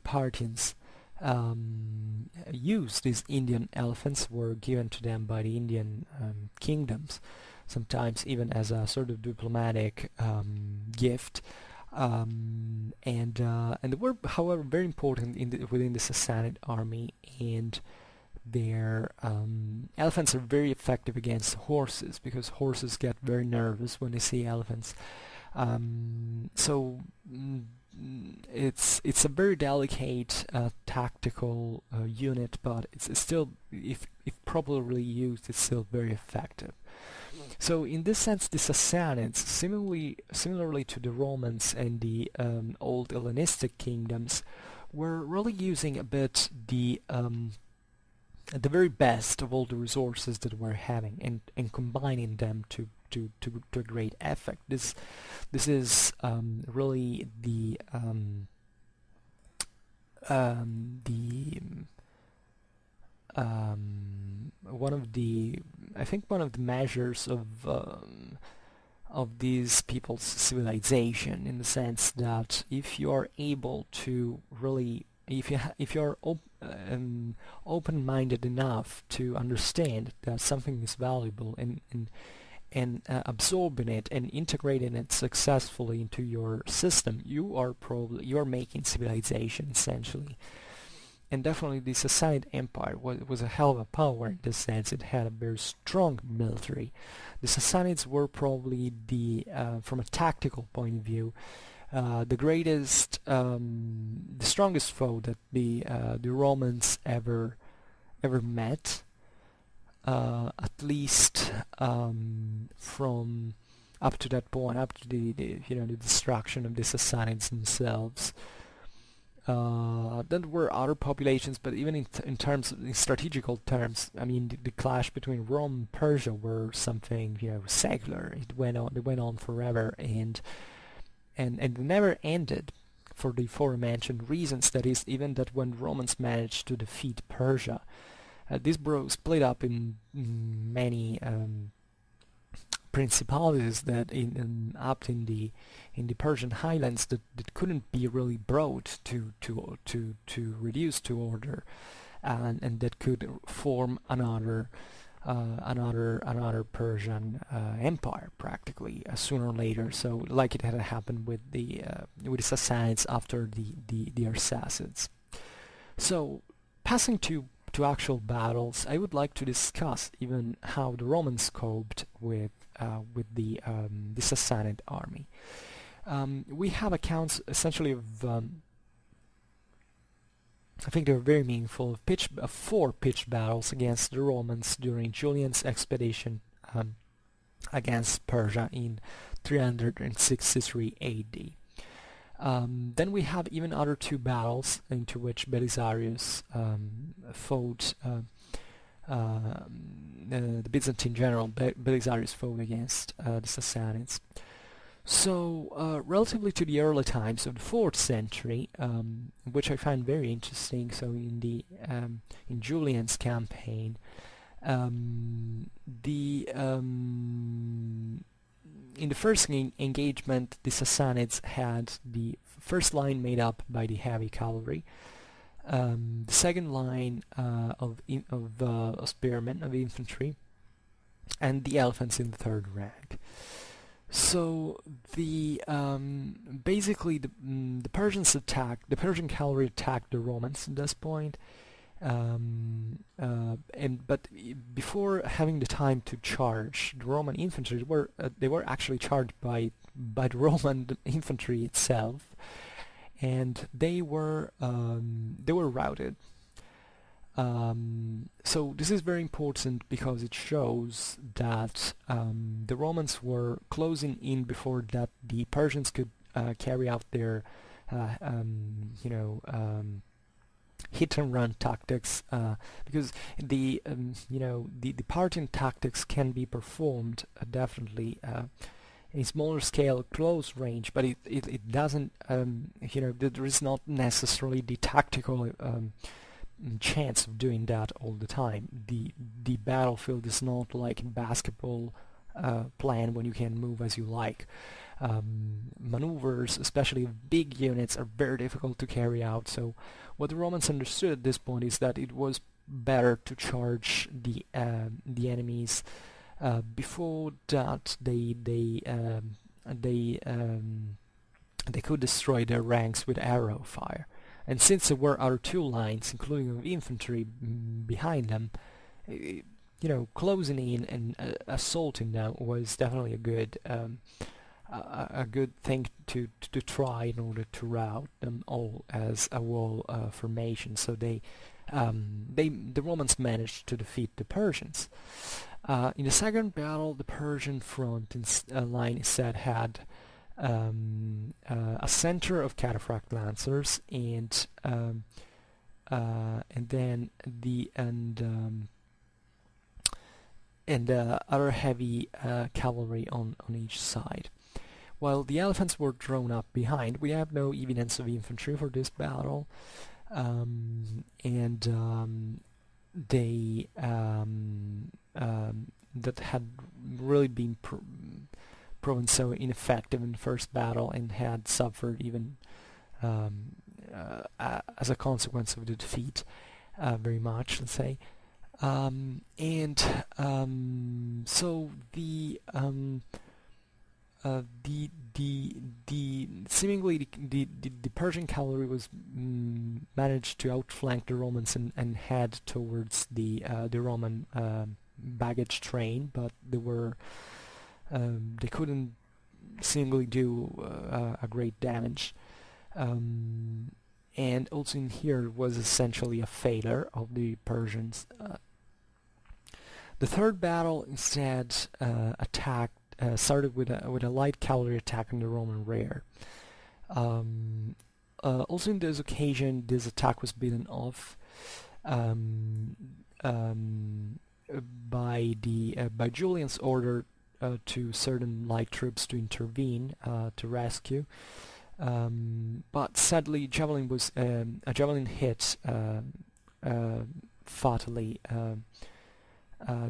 Parthians. Used these Indian elephants, were given to them by the Indian kingdoms, sometimes even as a sort of diplomatic gift, and they were, however, very important within the Sassanid army, and their elephants are very effective against horses, because horses get very nervous when they see elephants. It's a very delicate tactical unit, but it's still, if properly used, it's still very effective. So in this sense, the Sassanids, similarly to the Romans and the old Hellenistic kingdoms, were really using a bit the very best of all the resources that we're having, and combining them to a great effect. This is really one of the measures of these people's civilization, in the sense that if you are able to really, if you're open-minded enough to understand that something is valuable, and and absorbing it and integrating it successfully into your system, you are making civilization essentially. And definitely the Sassanid Empire was a hell of a power in this sense. It had a very strong military. The Sassanids were probably from a tactical point of view, the greatest, the strongest foe that the Romans ever met. At least from up to that point, up to the destruction of the Sassanids themselves. Then were other populations, but even in terms of in strategical terms, I mean the clash between Rome and Persia were something secular. It went on forever, and it never ended for the aforementioned reasons. That is, even that when Romans managed to defeat Persia, this split up in many principalities that up in the Persian highlands that couldn't be really brought to reduce to order, and that could form another Persian empire practically sooner or later. So like it had happened with the Sassanids after the Arsacids. So passing to actual battles, I would like to discuss even how the Romans coped with the Sassanid army. We have accounts essentially of I think they're very meaningful of 4 pitched battles against the Romans during Julian's expedition against Persia in 363 AD. Then we have even other 2 battles into which Belisarius fought, the Byzantine general Belisarius fought against the Sassanids. So relatively to the early times of the 4th century, which I find very interesting, so in Julian's campaign, in the first engagement, the Sassanids had the first line made up by the heavy cavalry, the second line of spearmen, of infantry, and the elephants in the third rank. So basically the Persian cavalry attacked the Romans at this point. But before having the time to charge, the Roman infantry they were actually charged by the Roman infantry itself, and they were routed. So this is very important because it shows that the Romans were closing in before that the Persians could carry out their hit and run tactics, because the parting tactics can be performed definitely in smaller scale, close range, but it doesn't there is not necessarily the tactical chance of doing that all the time. The battlefield is not like basketball plan when you can move as you like. Maneuvers, especially of big units, are very difficult to carry out. So what the Romans understood at this point is that it was better to charge the enemies before that they could destroy their ranks with arrow fire. And since there were other 2 lines, including of infantry behind them, closing in and assaulting them was definitely a good thing to try in order to rout them all as a wall formation. So the Romans managed to defeat the Persians. In the second battle, the Persian front line instead had a center of cataphract lancers and then other heavy cavalry on each side. While the elephants were drawn up behind, we have no evidence of infantry for this battle, that had really been proven so ineffective in the first battle and had suffered even as a consequence of the defeat very much, let's say. So the seemingly the Persian cavalry was managed to outflank the Romans and head towards the Roman baggage train, but they couldn't seemingly do a great damage. And also in here was essentially a failure of the Persians. The third battle instead started with a light cavalry attack on the Roman rear. Also in this occasion, this attack was beaten off by Julian's order to certain light troops to intervene to rescue. But sadly, a javelin hit fatally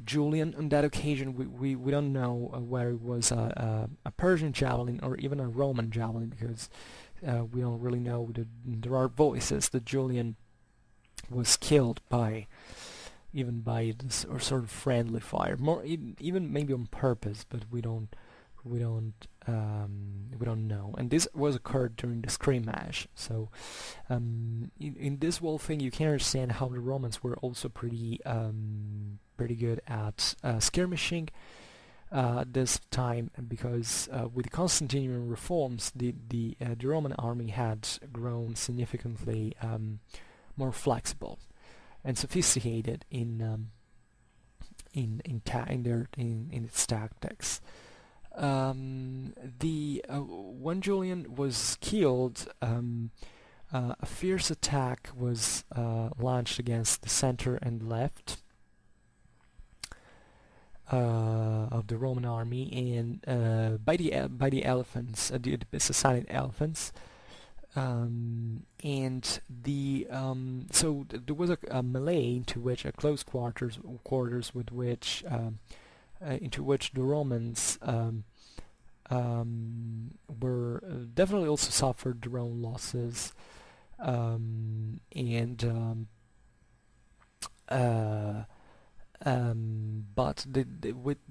Julian. On that occasion, we don't know whether it was a Persian javelin or even a Roman javelin, because we don't really know. There are voices that Julian was killed by this or sort of friendly fire, even maybe on purpose, but we don't know. And this was occurred during the scrimmage. So in this whole thing, you can understand how the Romans were also pretty good at skirmishing this time, because with the Constantinian reforms, the Roman army had grown significantly more flexible and sophisticated in its tactics. When Julian was killed, a fierce attack was launched against the center and left of the Roman army, and by the elephants, the Sassanid elephants. So there was a melee into which a close quarters with which into which the Romans were definitely also suffered their own losses, but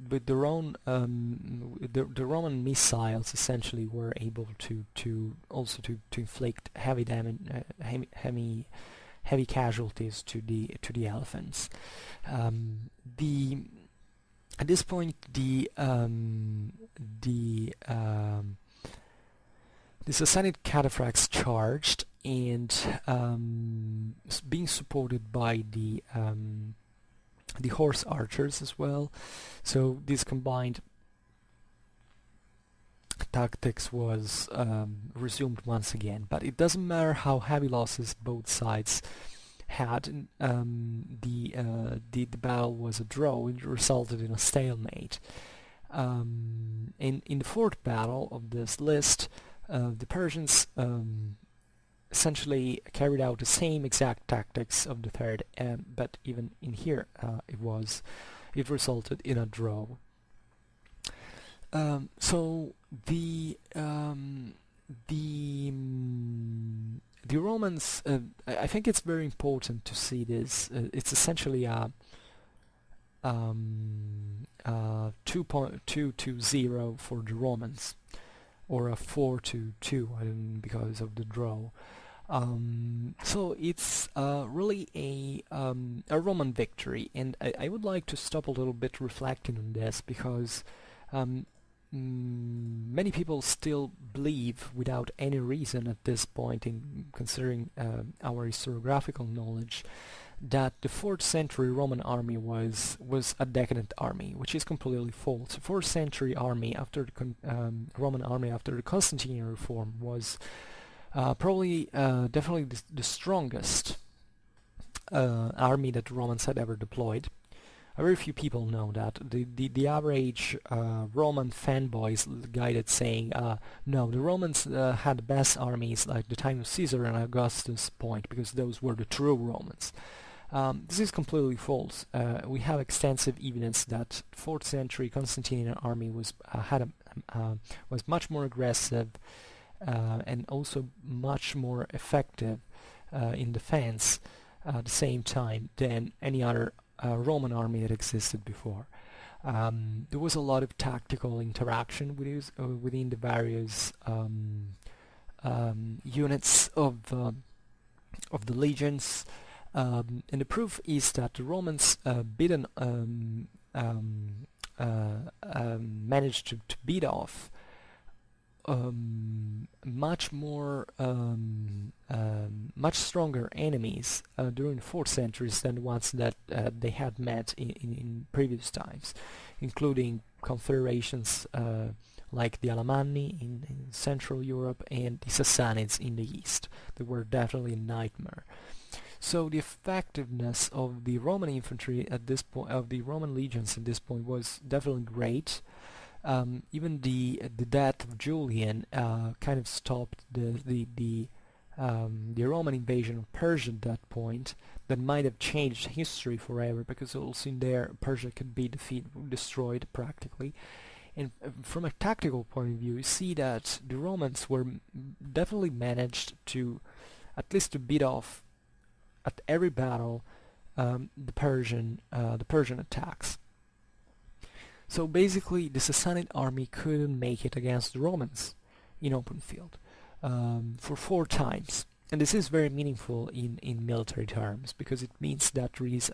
with their own the Roman missiles essentially were able to inflict heavy damage, heavy casualties to the elephants. At this point, the Sassanid cataphracts charged, and being supported by the horse archers as well. So this combined tactics was resumed once again. But it doesn't matter how heavy losses both sides had. The battle was a draw. It resulted in a stalemate. In the fourth battle of this list, the Persians essentially carried out the same exact tactics of the third, but even in here it resulted in a draw. So the Romans, I think it's very important to see this. It's essentially a 2-2-0 for the Romans, or a 4-2 because of the draw. So it's really a Roman victory, and I would like to stop a little bit reflecting on this, because many people still believe, without any reason at this point, in considering our historiographical knowledge, that the 4th century Roman army was a decadent army, which is completely false. The 4th century army after the Roman army after the Constantinian reform was probably definitely the strongest army that the Romans had ever deployed. Very few people know that. The average Roman fanboys guided saying, no, the Romans had the best armies like the time of Caesar and Augustus point, because those were the true Romans. This is completely false. We have extensive evidence that 4th century Constantinian army was much more aggressive and also much more effective in defense at the same time than any other Roman army that existed before. There was a lot of tactical interaction within the various units of the legions, and the proof is that the Romans managed to beat off much stronger enemies during the 4th centuries than the ones that they had met in previous times, including confederations like the Alemanni in Central Europe and the Sassanids in the East. They were definitely a nightmare. So the effectiveness of the Roman infantry at this point, of the Roman legions at this point, was definitely great. Even the death of Julian kind of stopped the Roman invasion of Persia at that point. That might have changed history forever, because also in there Persia could be destroyed practically. And from a tactical point of view, you see that the Romans were definitely managed to at least to beat off at every battle the Persian attacks. So basically, the Sassanid army couldn't make it against the Romans in open field for 4 times, and this is very meaningful in military terms, because it means that there is,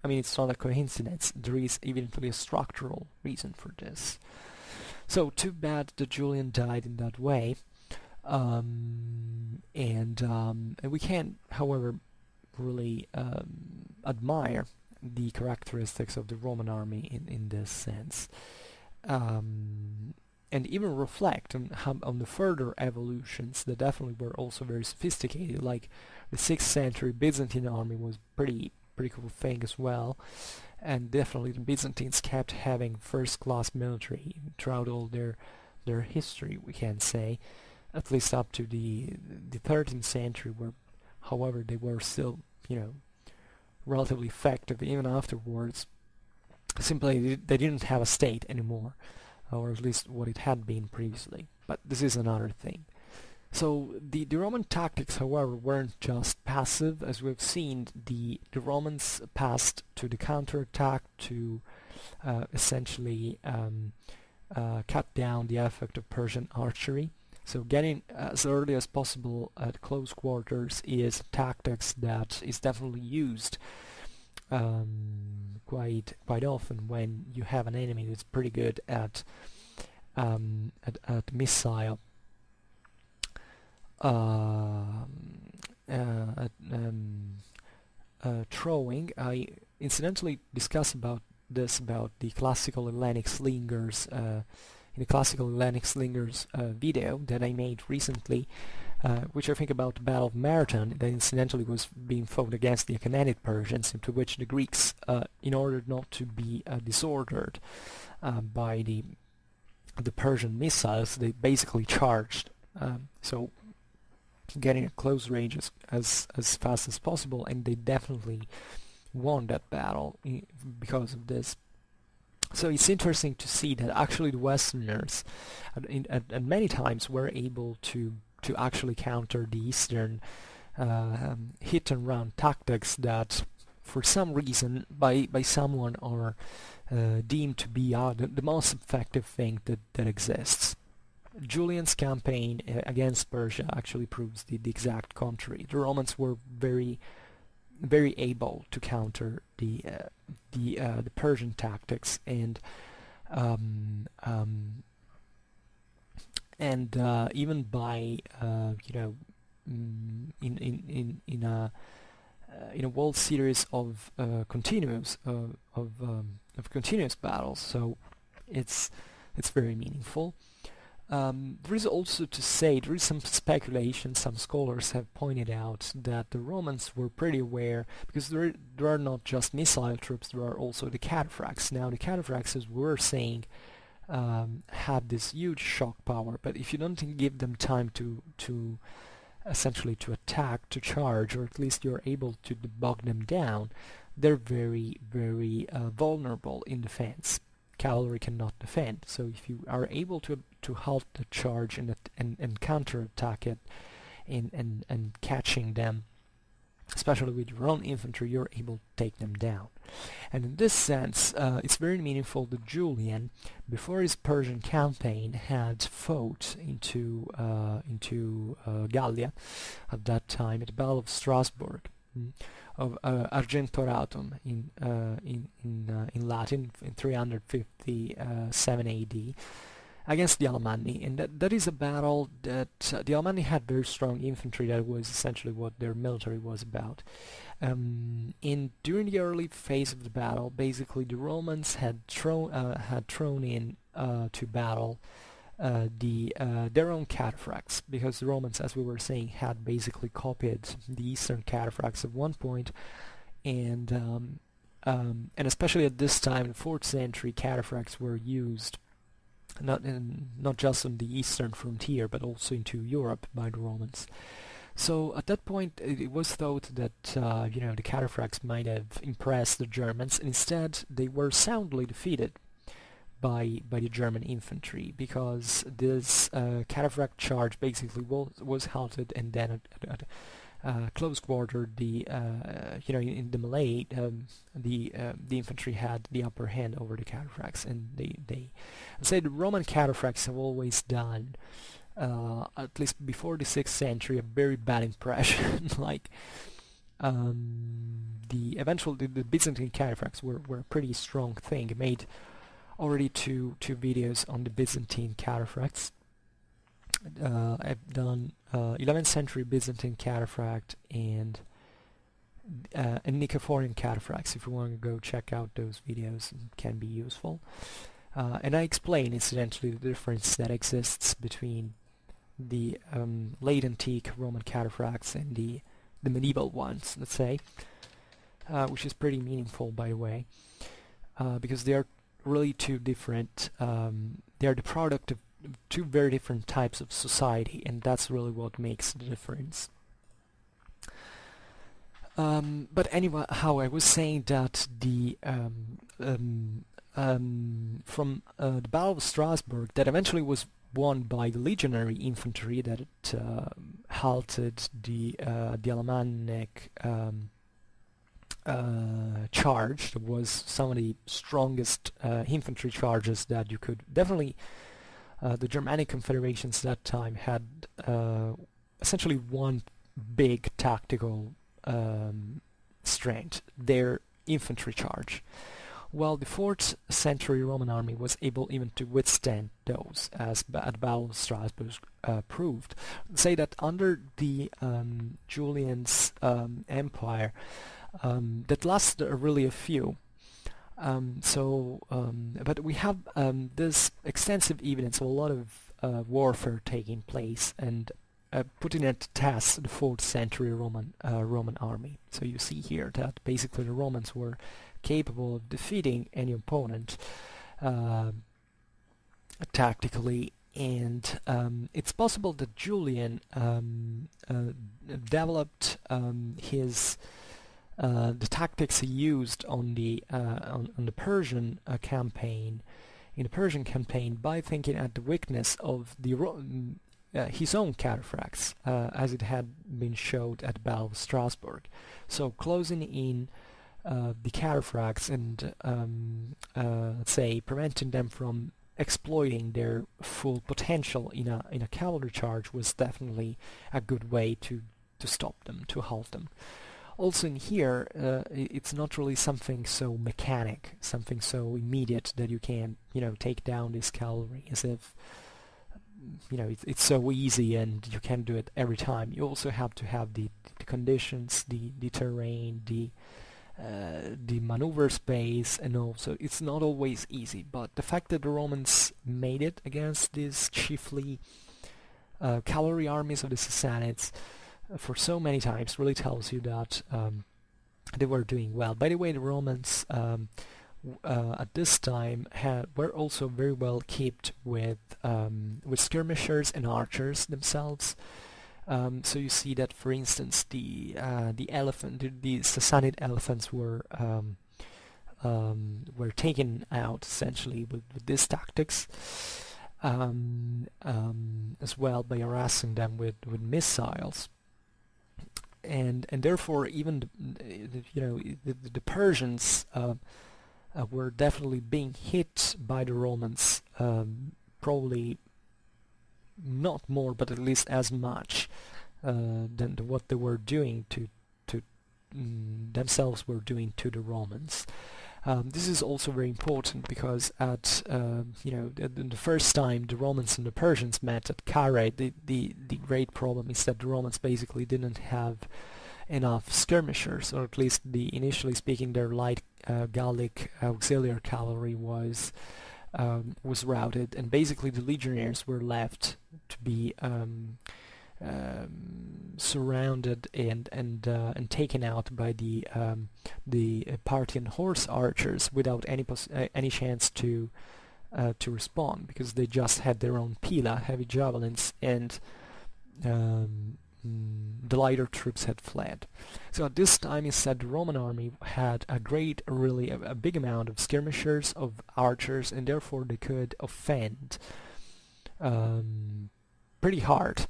it's not a coincidence. There is eventually a structural reason for this. So too bad that Julian died in that way, and we can, however, really admire the characteristics of the Roman army in this sense, and even reflect on the further evolutions that definitely were also very sophisticated. Like the 6th century Byzantine army was pretty cool thing as well, and definitely the Byzantines kept having first-class military throughout all their history, we can say, at least up to the 13th century, where, however, they were still, relatively effective even afterwards. Simply, they didn't have a state anymore, or at least what it had been previously. But this is another thing. So the Roman tactics, however, weren't just passive. As we've seen, the Romans passed to the counterattack to essentially cut down the effect of Persian archery. So getting as early as possible at close quarters is tactics that is definitely used quite often when you have an enemy that's pretty good at missile throwing. I incidentally discuss about the classical Hellenic slingers in the classical Hellenic slingers video that I made recently, which I think about the Battle of Marathon, that incidentally was being fought against the Sassanid Persians, into which the Greeks, in order not to be disordered by the Persian missiles, they basically charged. So getting at close range as fast as possible, and they definitely won that battle because of this. So it's interesting to see that actually the Westerners at many times were able to actually counter the Eastern hit and run tactics that for some reason by someone are deemed to be the most effective thing that exists. Julian's campaign against Persia actually proves the exact contrary. The Romans were very able to counter the Persian tactics, and even by in a world series of continuous battles. So it's very meaningful. There is also to say, there is some speculation, some scholars have pointed out that the Romans were pretty aware, because there are not just missile troops, there are also the cataphracts. Now the cataphracts, as we were saying, had this huge shock power, but if you don't give them time to essentially to attack, to charge, or at least you're able to bog them down, they're very vulnerable in defense. Cavalry cannot defend, so if you are able to halt the charge and counterattack it and catching them especially with your own infantry, you're able to take them down. And in this sense, it's very meaningful that Julian, before his Persian campaign, had fought into Gallia at that time at the Battle of Strasbourg, of Argentoratum in Latin in 357 AD. Against the Alemanni, and that is a battle that the Alemanni had very strong infantry. That was essentially what their military was about. And during the early phase of the battle, basically the Romans had thrown in to battle their own cataphracts, because the Romans, as we were saying, had basically copied the Eastern cataphracts at one point, and especially at this time, the 4th century, cataphracts were used not just on the eastern frontier, but also into Europe by the Romans. So at that point, it was thought that the cataphracts might have impressed the Germans, and instead they were soundly defeated by the German infantry, because this cataphract charge basically was halted, and then at close quarter, in the melee, the infantry had the upper hand over the cataphracts, and they say the Roman cataphracts have always done, at least before the 6th century, a very bad impression. Like the Byzantine cataphracts were a pretty strong thing. I made already two videos on the Byzantine cataphracts. I've done 11th century Byzantine cataphract and Nicephorian cataphracts. If you want to go check out those videos, it can be useful. And I explain, incidentally, the difference that exists between the late antique Roman cataphracts and the medieval ones, let's say, which is pretty meaningful, by the way, because they are really two different. They are the product of two very different types of society, and that's really what makes the difference. But anyway, how I was saying that from the Battle of Strasbourg, that eventually was won by the legionary infantry, that it halted the Alemannic charge. That was some of the strongest infantry charges that you could definitely. The Germanic confederations that time had essentially one big tactical strength, their infantry charge. Well, the 4th century Roman army was able even to withstand those, as at Battle of Strasbourg proved. Say that under the Julian's empire, that lasted really a few. But we have this extensive evidence of a lot of warfare taking place, and putting at test the 4th century Roman army. So you see here that basically the Romans were capable of defeating any opponent tactically, and it's possible that Julian developed his the tactics he used on the Persian campaign, in the Persian campaign, by thinking at the weakness of his own cataphracts, as it had been showed at the Battle of Strasbourg. So closing in the cataphracts and let's say preventing them from exploiting their full potential in a cavalry charge was definitely a good way to stop them, to halt them. Also in here, it's not really something so mechanic, something so immediate that you can, take down this cavalry as if, it's so easy and you can do it every time. You also have to have the conditions, the terrain, the maneuver space, and also it's not always easy. But the fact that the Romans made it against these chiefly cavalry armies of the Sassanids for so many times really tells you that they were doing well. By the way, the Romans at this time were also very well equipped with skirmishers and archers themselves. So you see that, for instance, the Sassanid elephants were taken out essentially with these tactics. As well by harassing them with missiles. and therefore even the Persians were definitely being hit by the Romans, probably not more, but at least as much than what they were doing to themselves were doing to the Romans. This is also very important because at the first time the Romans and the Persians met at Carrhae, the great problem is that the Romans basically didn't have enough skirmishers, or at least initially speaking, their light Gallic auxiliary cavalry was routed, and basically the legionaries were left to be surrounded and taken out by the Parthian horse archers without any chance to respond, because they just had their own pila, heavy javelins, and the lighter troops had fled. So at this time, instead, the Roman army had a big amount of skirmishers, of archers, and therefore they could offend pretty hard,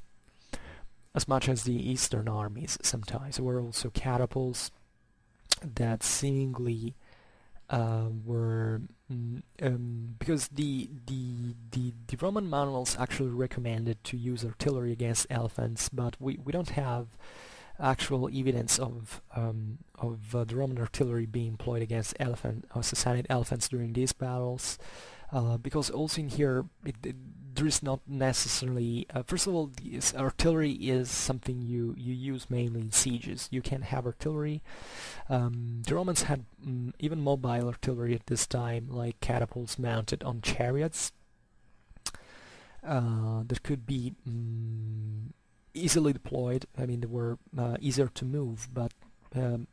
as much as the Eastern armies sometimes. There were also catapults that seemingly were because the Roman manuals actually recommended to use artillery against elephants, but we don't have actual evidence of the Roman artillery being employed against Sassanid elephants during these battles. Because also in here there is not necessarily first of all, artillery is something you use mainly in sieges. You can have artillery. The Romans had even mobile artillery at this time, like catapults mounted on chariots that could be easily deployed. I mean, they were easier to move, but they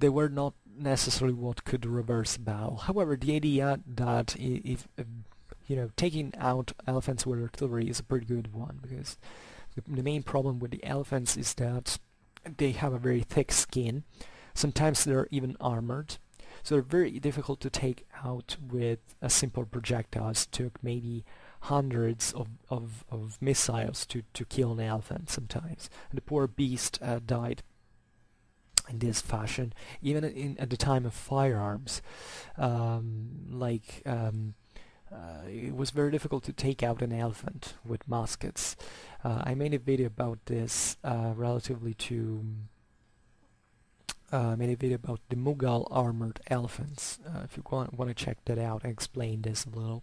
were not necessarily what could reverse a battle. However, the idea that if taking out elephants with artillery is a pretty good one, because the main problem with the elephants is that they have a very thick skin. Sometimes they're even armored, so they're very difficult to take out with a simple projectiles. It took maybe hundreds of missiles to kill an elephant sometimes, and the poor beast died in this fashion. Even at the time of firearms, it was very difficult to take out an elephant with muskets. I made a video about this made a video about the Mughal armored elephants. If you want to check that out, I explained this a little.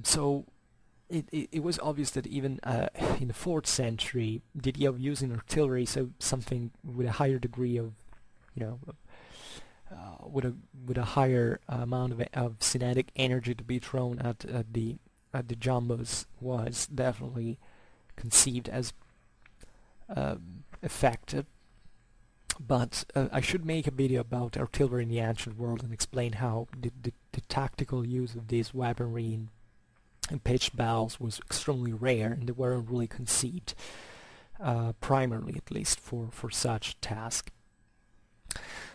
So it was obvious that even in the 4th century, the idea of using artillery, so something with a higher degree of, with a higher amount of kinetic energy to be thrown at the jumbos, was definitely conceived as effective. But I should make a video about artillery in the ancient world and explain how the tactical use of this weaponry in pitched battles was extremely rare, and they weren't really conceived, primarily at least, for such task.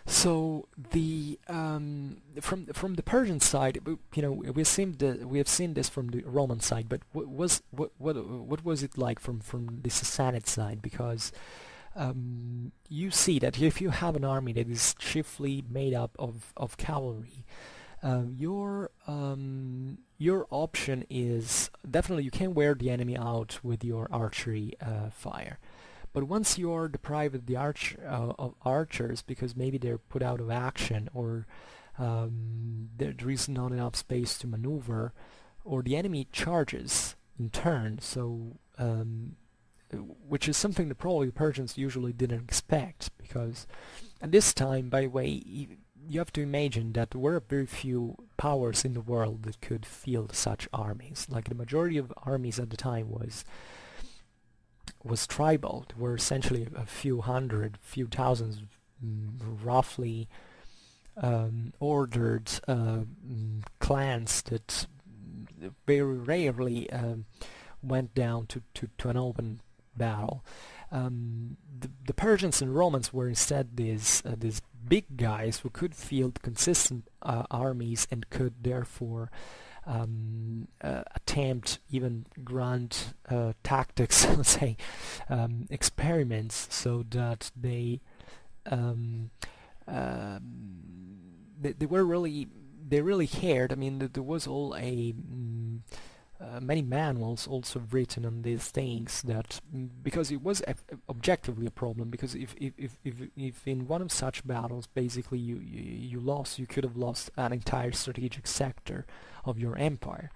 So the from the Persian side, we have seen this from the Roman side, but what was it like from the Sassanid side? Because you see that if you have an army that is chiefly made up of cavalry, your option is definitely you can wear the enemy out with your archery fire. But once you're deprived of the archers, because maybe they're put out of action, or there is not enough space to maneuver, or the enemy charges in turn, so which is something that probably the Persians usually didn't expect, because at this time, by the way, you have to imagine that there were very few powers in the world that could field such armies. Like, the majority of armies at the time was tribal. There were essentially a few hundred, few thousands, roughly ordered clans that very rarely went down to an open battle. The Persians and Romans were instead these big guys who could field consistent armies and could therefore attempt even grand tactics, let's say, experiments, so that um, they were really they really cared. I mean, there was all a many manuals also written on these things, that because it was objectively a problem, because if in one of such battles basically you lost, you could have lost an entire strategic sector of your empire.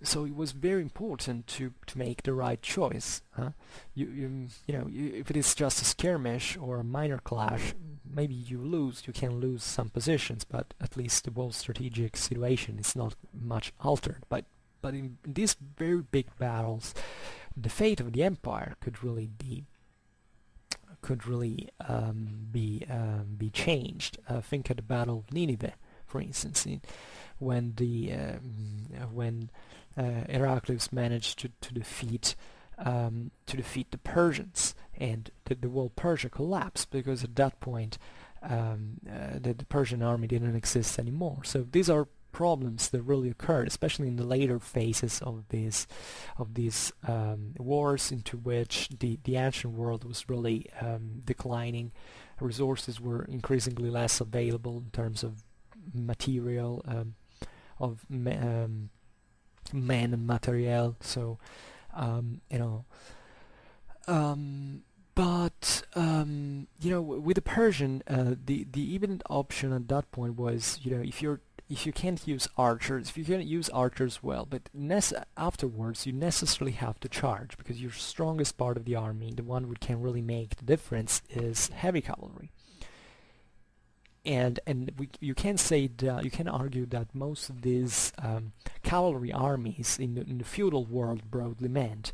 So it was very important to make the right choice. If it is just a skirmish or a minor clash, maybe you can lose some positions, but at least the whole strategic situation is not much altered. But in these very big battles, the fate of the empire could really be changed. Think of the Battle of Nineveh, for instance, when Heraclius managed to defeat the Persians, and the whole Persia collapsed, because at that point the Persian army didn't exist anymore. So these are problems that really occurred, especially in the later phases of these wars, into which the ancient world was really declining. Resources were increasingly less available in terms of material, of men and material. So with the Persian, the even option at that point was, if you can't use archers, if you can't use archers well, but afterwards you necessarily have to charge, because your strongest part of the army, the one who can really make the difference, is heavy cavalry. And you can argue that most of these cavalry armies in the feudal world, broadly meant,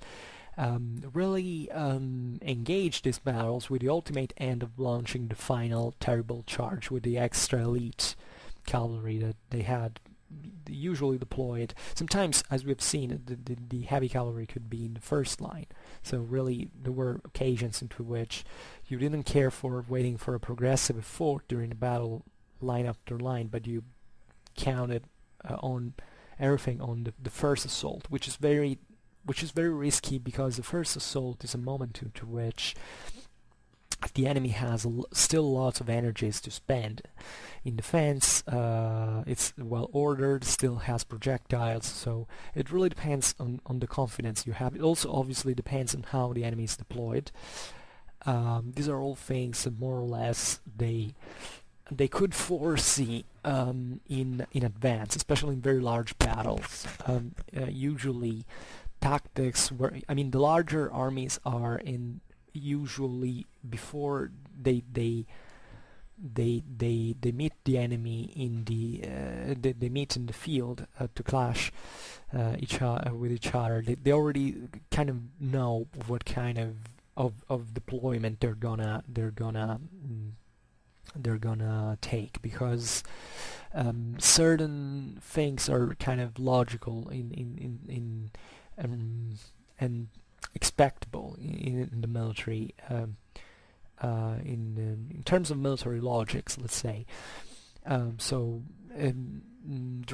really engaged these battles with the ultimate end of launching the final terrible charge with the extra elite cavalry that they had usually deployed. Sometimes, as we've seen, the heavy cavalry could be in the first line. So really, there were occasions into which you didn't care for waiting for a progressive effort during the battle, line after line, but you counted on everything on the first assault, which is very risky, because the first assault is a moment into which the enemy has still lots of energies to spend. In defense, it's well ordered, still has projectiles, so it really depends on the confidence you have. It also obviously depends on how the enemy is deployed. These are all things that more or less they could foresee in advance, especially in very large battles. Usually tactics the larger armies are in usually before they meet the enemy in they meet in the field to clash with each other. They already kind of know what kind of deployment they're gonna take, because certain things are kind of logical and expectable in the military, in terms of military logics, let's say. There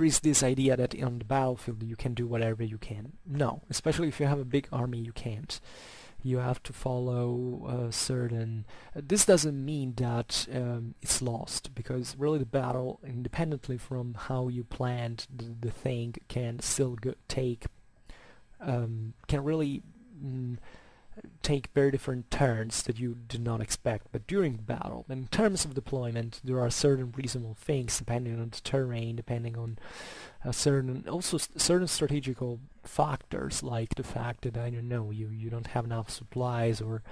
is this idea that on the battlefield you can do whatever you can. No, especially if you have a big army, you can't. You have to follow certain... This doesn't mean that it's lost, because really the battle, independently from how you planned the thing, can still can really take very different turns that you did not expect. But during battle, in terms of deployment, there are certain reasonable things depending on the terrain, depending on certain strategical factors, like the fact that, I don't know, you don't have enough supplies, or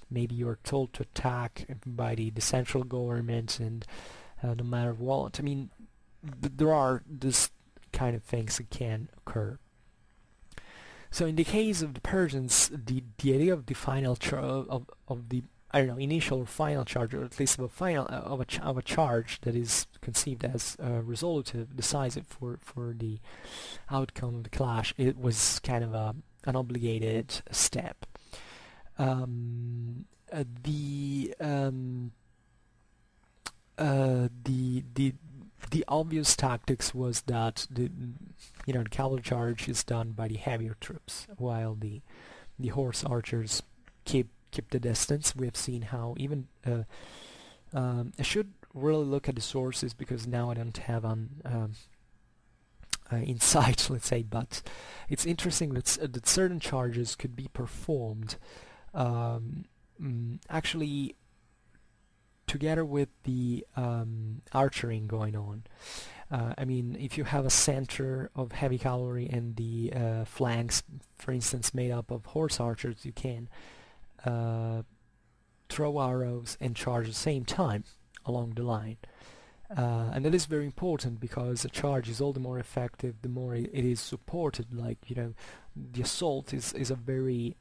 maybe you're told to attack by the central government, and no matter what. I mean, there are this kind of things that can occur. So in the case of the Persians, the idea of the final initial or final charge, or at least of a charge that is conceived as resolutive, decisive for the outcome of the clash, it was kind of an obligated step. The the obvious tactics was that the cavalry charge is done by the heavier troops, while the horse archers keep the distance. We have seen how even I should really look at the sources because now I don't have insight, let's say, but it's interesting that certain charges could be performed actually together with the archering going on. I mean, if you have a center of heavy cavalry and the flanks, for instance, made up of horse archers, you can throw arrows and charge at the same time along the line. And that is very important because a charge is all the more effective the more it is supported. Like, the assault is a very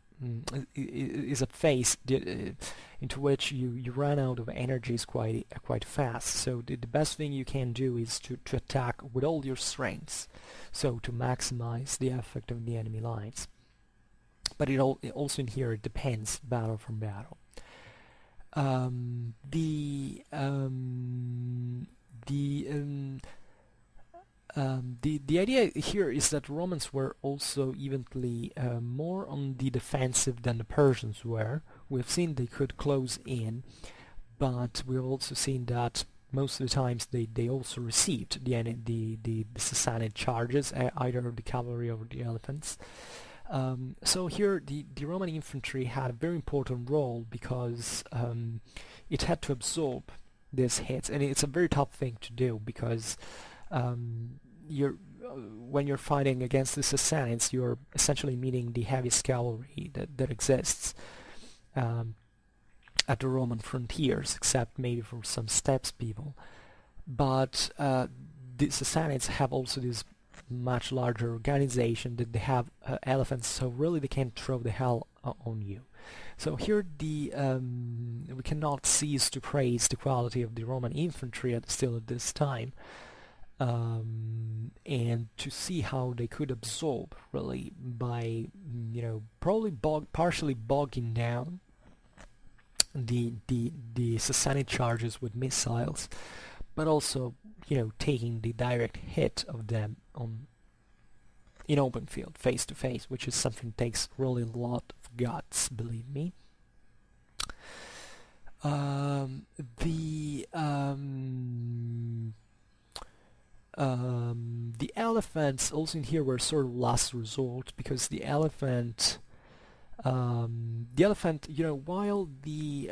is a phase into which you run out of energies quite fast. So the best thing you can do is to attack with all your strengths, so to maximize the effect of the enemy lines. But it also in here it depends battle from battle. The idea here is that Romans were also eventually more on the defensive than the Persians were. We've seen they could close in, but we've also seen that most of the times they also received the Sassanid charges, either of the cavalry or the elephants. So here the Roman infantry had a very important role because it had to absorb these hits, and it's a very tough thing to do because when you're fighting against the Sassanids, you're essentially meeting the heaviest cavalry that exists at the Roman frontiers, except maybe for some steppes people. But the Sassanids have also this much larger organization that they have elephants, so really they can throw the hell on you. So here we cannot cease to praise the quality of the Roman infantry still at this time, and to see how they could absorb really by probably partially bogging down the Sassanid charges with missiles, but also taking the direct hit of them in open field, face to face, which is something that takes really a lot of guts, believe me. The elephants also in here were sort of last resort, because the elephant, while the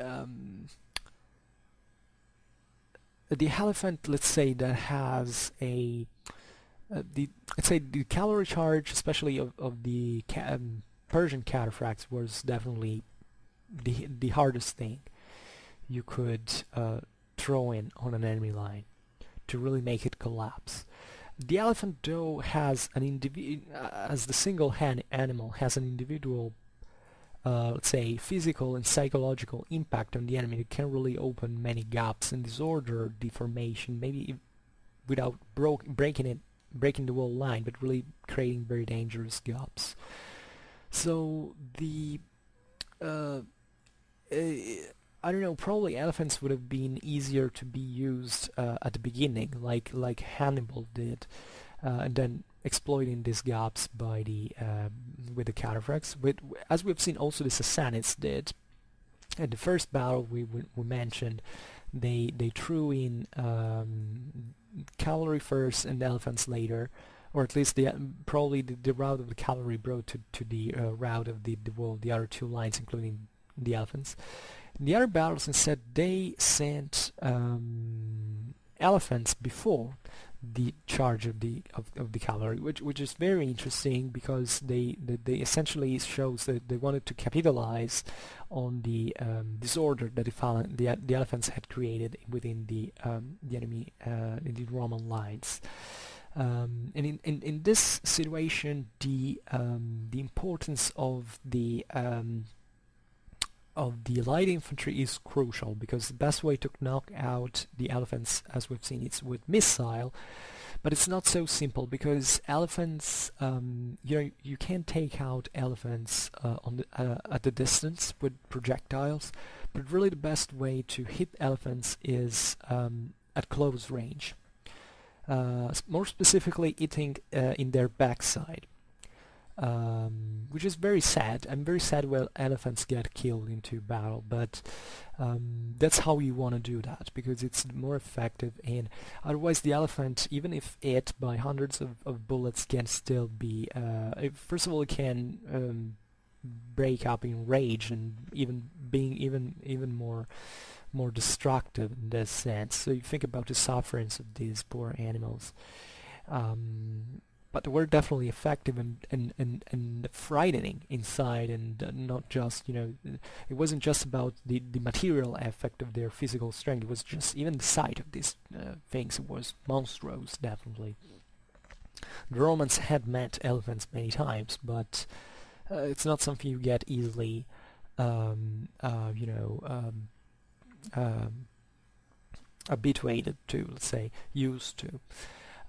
elephant, let's say, that has let's say the cavalry charge, especially of the Persian cataphracts, was definitely the hardest thing you could throw in on an enemy line to really make it collapse. The elephant, though, has as the single animal, has an individual let's say physical and psychological impact on the enemy. It can really open many gaps and disorder the formation, maybe without breaking the whole line, but really creating very dangerous gaps. So I don't know, probably elephants would have been easier to be used at the beginning, like Hannibal did, and then exploiting these gaps by with the cataphracts. As we've seen, also the Sassanids did. At the first battle we mentioned, they threw in cavalry first and elephants later, or at least probably the route of the cavalry brought to the route of the other two lines, including the elephants. In the other battles, instead, they sent elephants before the charge of the cavalry, which is very interesting, because they essentially shows that they wanted to capitalize on the disorder that the elephants had created within the enemy in the Roman lines. And in this situation, the importance of the light infantry is crucial, because the best way to knock out the elephants, as we've seen, it's with missile. But it's not so simple, because elephants, you can take out elephants at the distance with projectiles, but really the best way to hit elephants is at close range. more specifically eating in their backside. Which is very sad. I'm very sad when elephants get killed into battle, but that's how you want to do that, because it's more effective, and otherwise the elephant, even if hit by hundreds of bullets, can still be, first of all, it can break up in rage and even being even more destructive in this sense. So you think about the sufferings of these poor animals. But they were definitely effective and frightening inside, and not just, it wasn't just about the material effect of their physical strength, it was just even the sight of these things was monstrous, definitely. The Romans had met elephants many times, but it's not something you get easily, habituated to, let's say, used to.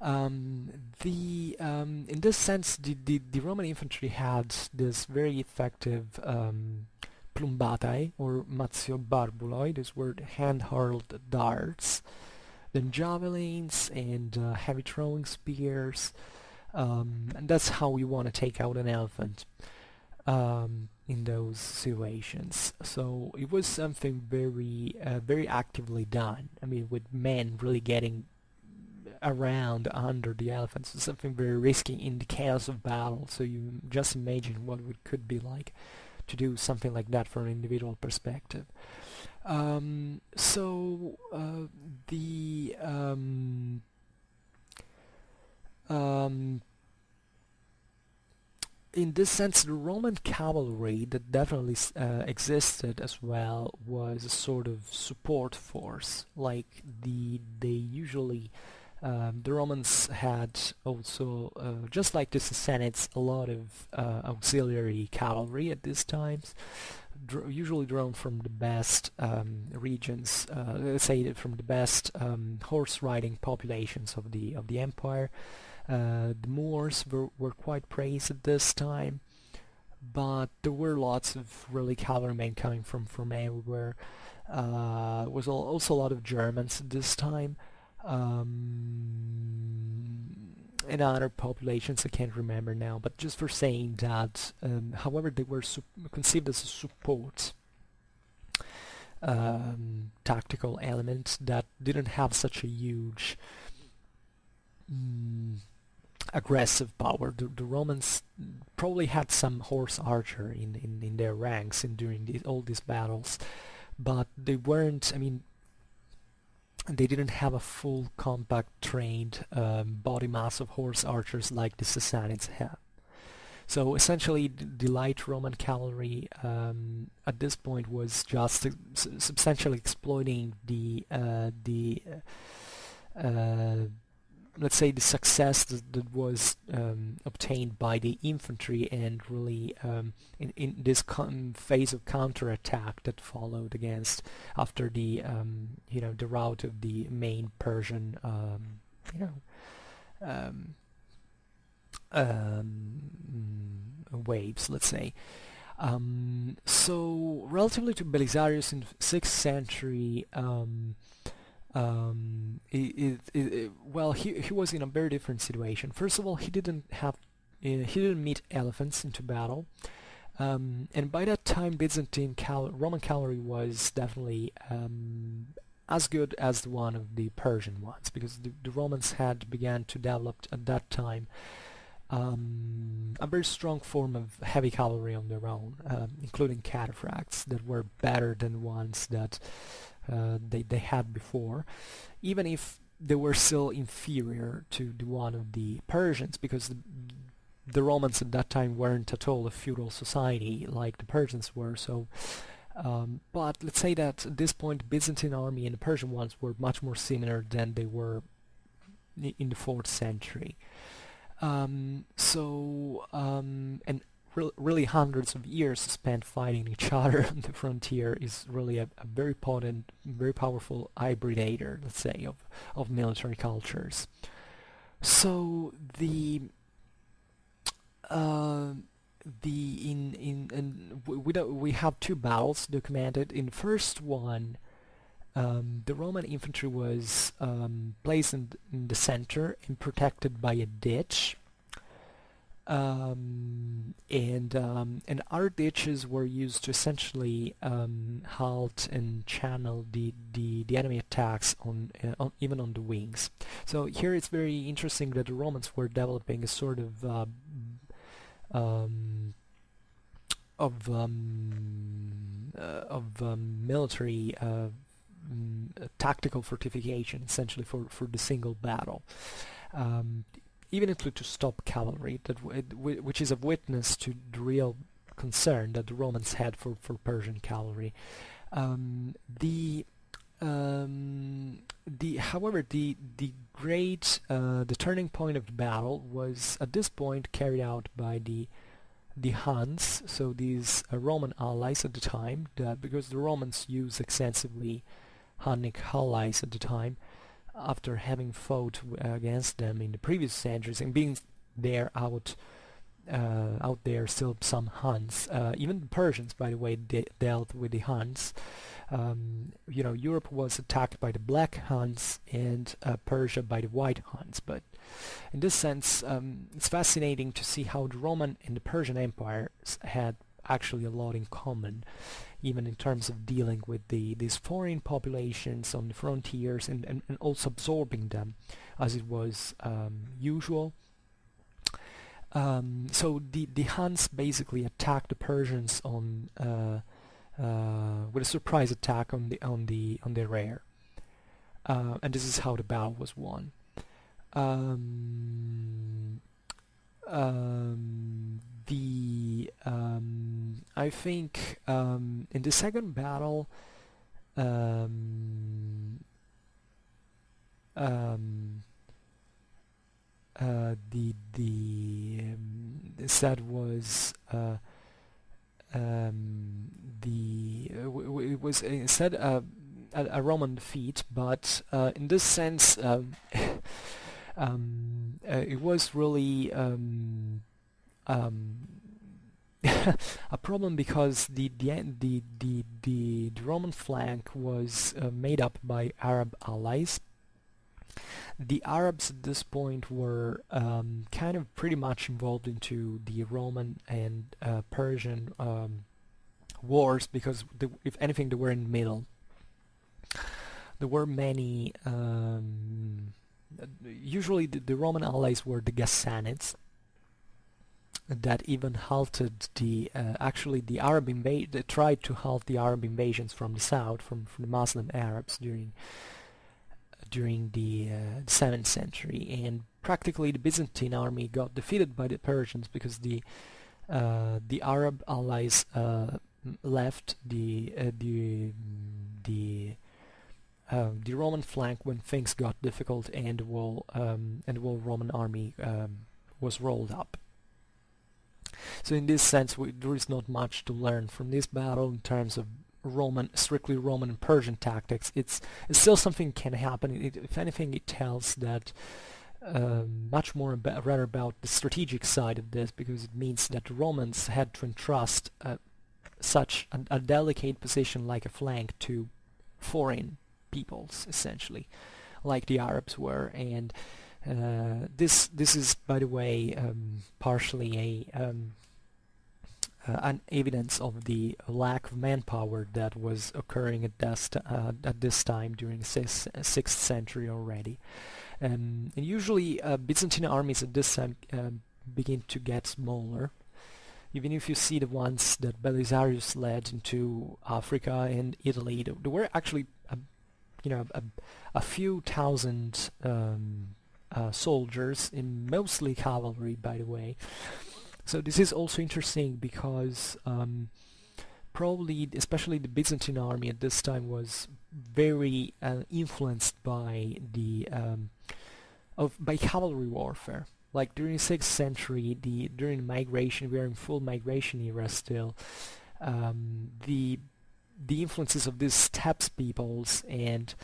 In this sense, the Roman infantry had this very effective plumbatae or mazziobarbuloi. These were hand-hurled darts, then javelins and heavy throwing spears, and that's how we want to take out an elephant in those situations. So it was something very actively done. I mean, with men really getting around under the elephants, is something very risky in the chaos of battle. So you just imagine what it could be like to do something like that from an individual perspective. In this sense, the Roman cavalry that definitely existed as well was a sort of support force. Like they usually, the Romans had also, just like the Sassanids, a lot of auxiliary cavalry at these times, usually drawn from the best regions, let's say from the best horse riding populations of the empire. The Moors were quite praised at this time, but there were lots of really cavalrymen coming from everywhere. Was also a lot of Germans at this time, and other populations I can't remember now, but just for saying that, however, they were conceived as a support tactical element that didn't have such a huge aggressive power. The Romans probably had some horse archer in their ranks during all these battles, but they weren't, I mean, they didn't have a full compact trained body mass of horse archers like the Sassanids had. So essentially the light Roman cavalry at this point was just substantially exploiting the let's say the success that was obtained by the infantry, and really in this phase of counterattack that followed after the the rout of the main Persian waves, let's say. So relatively to Belisarius in 6th century, well, he was in a very different situation. First of all, he didn't meet elephants into battle, and by that time Byzantine Roman cavalry was definitely as good as the one of the Persian ones, because the Romans had began to develop at that time a very strong form of heavy cavalry on their own, including cataphracts that were better than ones that they had before, even if they were still inferior to the one of the Persians, because the Romans at that time weren't at all a feudal society like the Persians were. So, but let's say that at this point the Byzantine army and the Persian ones were much more similar than they were in the 4th century. And really hundreds of years spent fighting each other on the frontier is really a very potent, very powerful hybridator, let's say, of military cultures. So we have 2 battles documented. In the first one, The Roman infantry was placed in the center and protected by a ditch. And our ditches were used to essentially halt and channel the enemy attacks even on the wings. So here it's very interesting that the Romans were developing a sort of military tactical fortification, essentially for the single battle. Even include to stop cavalry, which is a witness to the real concern that the Romans had for Persian cavalry. However, the turning point of the battle was at this point carried out by the Huns, so these Roman allies at the time, because the Romans used extensively Hunnic allies at the time, after having fought against them in the previous centuries and being there out there still some Huns. Even the Persians, by the way, dealt with the Huns. Europe was attacked by the Black Huns and Persia by the White Huns. But in this sense, it's fascinating to see how the Roman and the Persian empires had actually a lot in common, even in terms of dealing with these foreign populations on the frontiers and also absorbing them as it was usual. So the Huns basically attacked the Persians with a surprise attack on the rear, and this is how the battle was won. I think in the second battle, that was it was instead a Roman defeat, but in this sense it was really a problem because the Roman flank was made up by Arab allies. The Arabs at this point were kind of pretty much involved into the Roman and Persian wars because, if anything, they were in the middle. There were many. Usually, the Roman allies were the Sassanids that even halted the Arab invasion. They tried to halt the Arab invasions from the south, from the Muslim Arabs during the 7th century, and practically the Byzantine army got defeated by the Persians because the Arab allies left the Roman flank when things got difficult, and the whole Roman army was rolled up. So in this sense, there is not much to learn from this battle in terms of strictly Roman and Persian tactics. It's still something can happen. If anything, it tells that much more rather about the strategic side of this, because it means that the Romans had to entrust such a delicate position like a flank to foreign peoples, essentially, like the Arabs were. And this is, by the way, partially an evidence of the lack of manpower that was occurring at this time during the 6th century already. And usually Byzantine armies at this time begin to get smaller. Even if you see the ones that Belisarius led into Africa and Italy, there were actually a few thousand soldiers, in mostly cavalry, by the way. So this is also interesting because probably, especially the Byzantine army at this time, was very influenced by by cavalry warfare. Like during the 6th century, during migration, we are in full migration era still. The influences of these steppes peoples and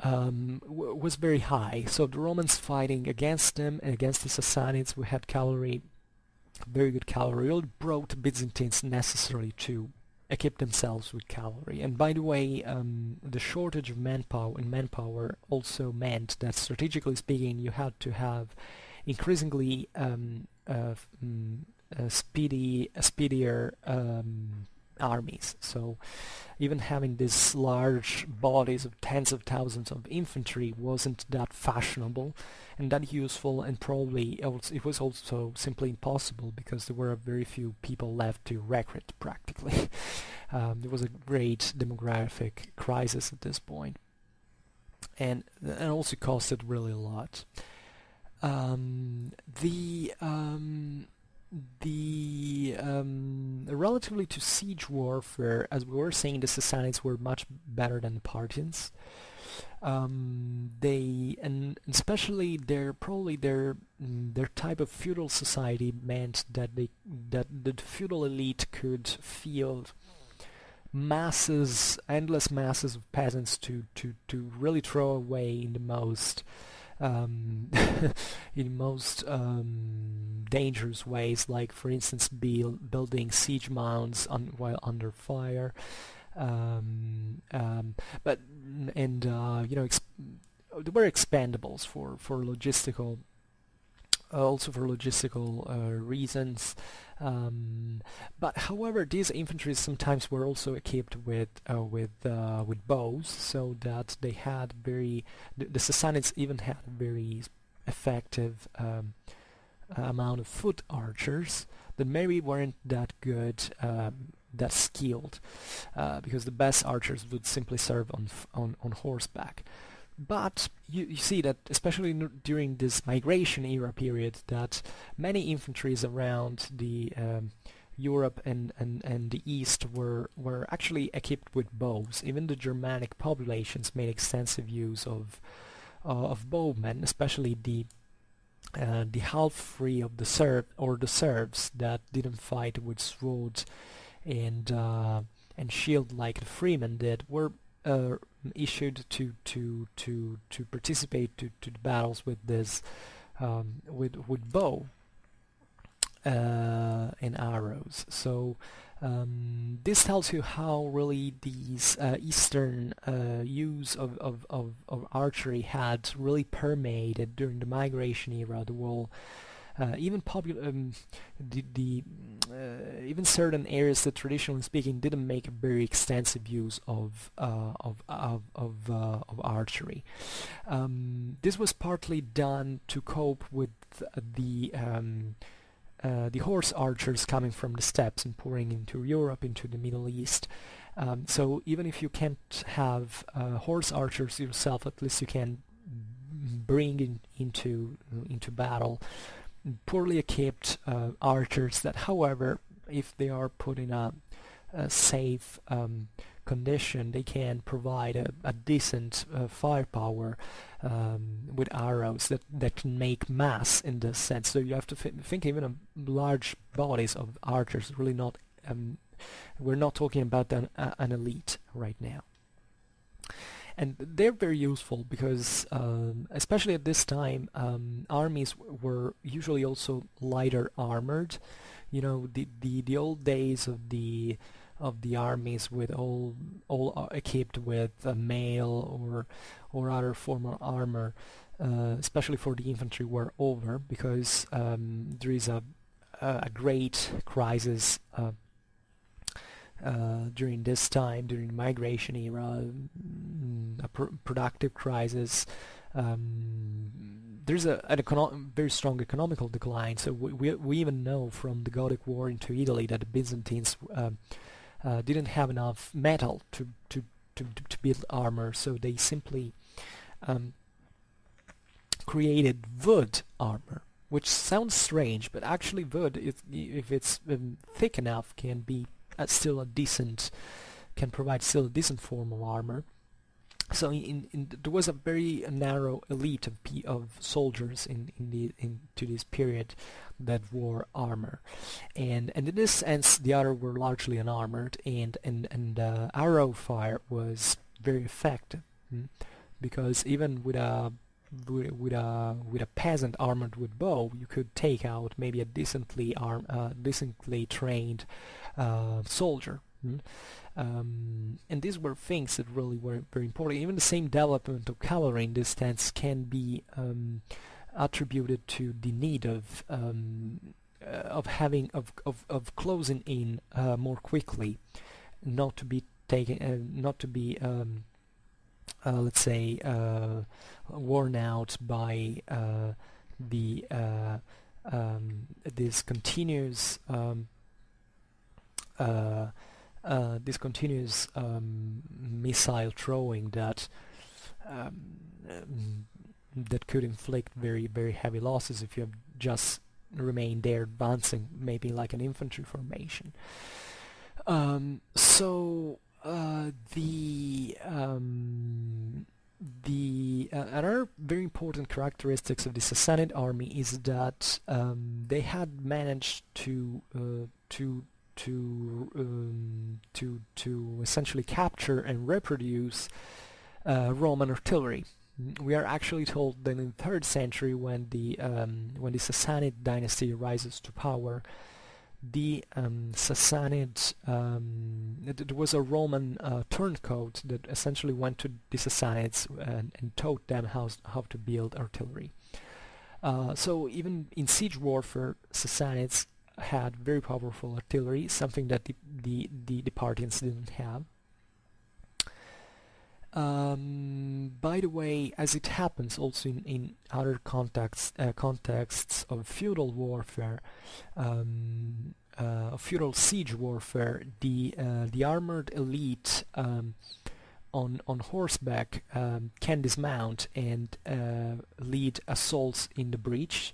was very high. So the Romans fighting against them and against the Sassanids, we had cavalry, very good cavalry, really brought the Byzantines necessarily to equip themselves with cavalry. And by the way, the shortage of manpower also meant that, strategically speaking, you had to have increasingly speedier armies. So even having these large bodies of tens of thousands of infantry wasn't that fashionable and that useful, and probably it was also simply impossible because there were very few people left to recruit practically. There was a great demographic crisis at this point, and also costed really a lot. Relatively to siege warfare, as we were saying, the Sassanids were much better than the Parthians. And especially their type of feudal society meant that the feudal elite could field endless masses of peasants to really throw away in the most dangerous ways, like for instance building siege mounds while under fire. There were expendables for logistical, also for logistical reasons. But however, these infantry sometimes were also equipped with bows, so that they had the Sassanids even had a very effective amount of foot archers that maybe weren't that good, that skilled, because the best archers would simply serve on horseback. But you see that, especially during this migration era period, that many infantries around the Europe and the East were actually equipped with bows. Even the Germanic populations made extensive use of bowmen, especially the half-free of the Serbs that didn't fight with sword and shield like the freemen did, were issued to participate to the battles with this with bow and arrows. So this tells you how really these Eastern use of archery had really permeated during the migration era the whole. Even even certain areas that, traditionally speaking, didn't make a very extensive use of archery. This was partly done to cope with the horse archers coming from the steppes and pouring into Europe, into the Middle East. So even if you can't have horse archers yourself, at least you can bring into battle poorly equipped archers that, however, if they are put in a safe condition, they can provide a decent firepower with arrows that can make mass in this sense. So you have to think even of large bodies of archers. Really not. We're not talking about an elite right now. And they're very useful because, especially at this time, armies were usually also lighter armored. You know, the old days of the armies with all equipped with mail or other form of armor, especially for the infantry, were over, because there is a great crisis during this time, during the migration era, a productive crisis. There's a very strong economical decline. So we even know from the Gothic War into Italy that the Byzantines didn't have enough metal to build armor, so they simply created wood armor, which sounds strange, but actually wood, if it's thick enough, can be can provide still a decent form of armor. So there was a very narrow elite of soldiers into this period that wore armor, and in this sense the other were largely unarmored, and arrow fire was very effective, because even with a peasant armored with bow, you could take out maybe a decently trained soldier Mm. And these were things that really were very important. Even the same development of cavalry in this sense can be attributed to the need of having of closing in more quickly, not to be taken, not to be let's say worn out by the this continuous missile throwing that that could inflict very, very heavy losses if you have just remained there advancing, maybe like an infantry formation. Another very important characteristics of the Sassanid army is that they had managed to essentially capture and reproduce Roman artillery. We are actually told that in the 3rd century, when the Sassanid dynasty rises to power, the Sassanid there was a Roman turncoat that essentially went to the Sassanids and taught them how to build artillery. So even in siege warfare, Sassanids had very powerful artillery, something that the Parthians didn't have. By the way, as it happens also in other contexts of feudal warfare, feudal siege warfare, the armored elite on horseback can dismount and lead assaults in the breaches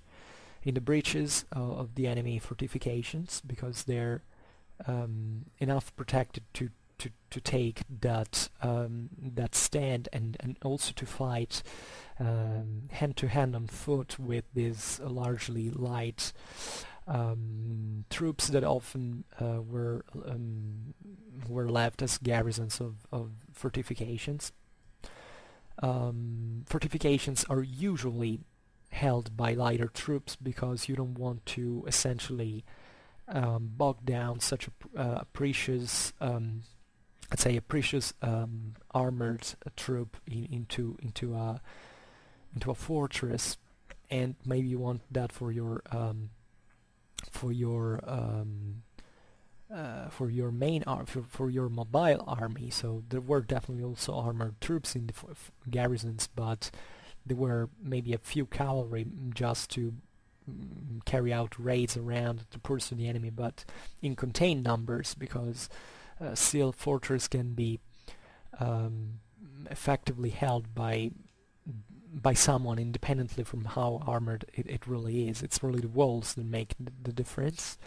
of the enemy fortifications, because they're enough protected to take that stand and also to fight hand to hand on foot with these largely light troops that often were left as garrisons of fortifications. Fortifications are usually held by lighter troops because you don't want to essentially bog down such a precious let's say a precious armored troop into a fortress, and maybe you want that for your main for your mobile army. So there were definitely also armored troops in the garrisons, but there were maybe a few cavalry just to carry out raids around to pursue the enemy, but in contained numbers, because still fortress can be effectively held by someone independently from how armored it really is. It's really the walls that make the difference.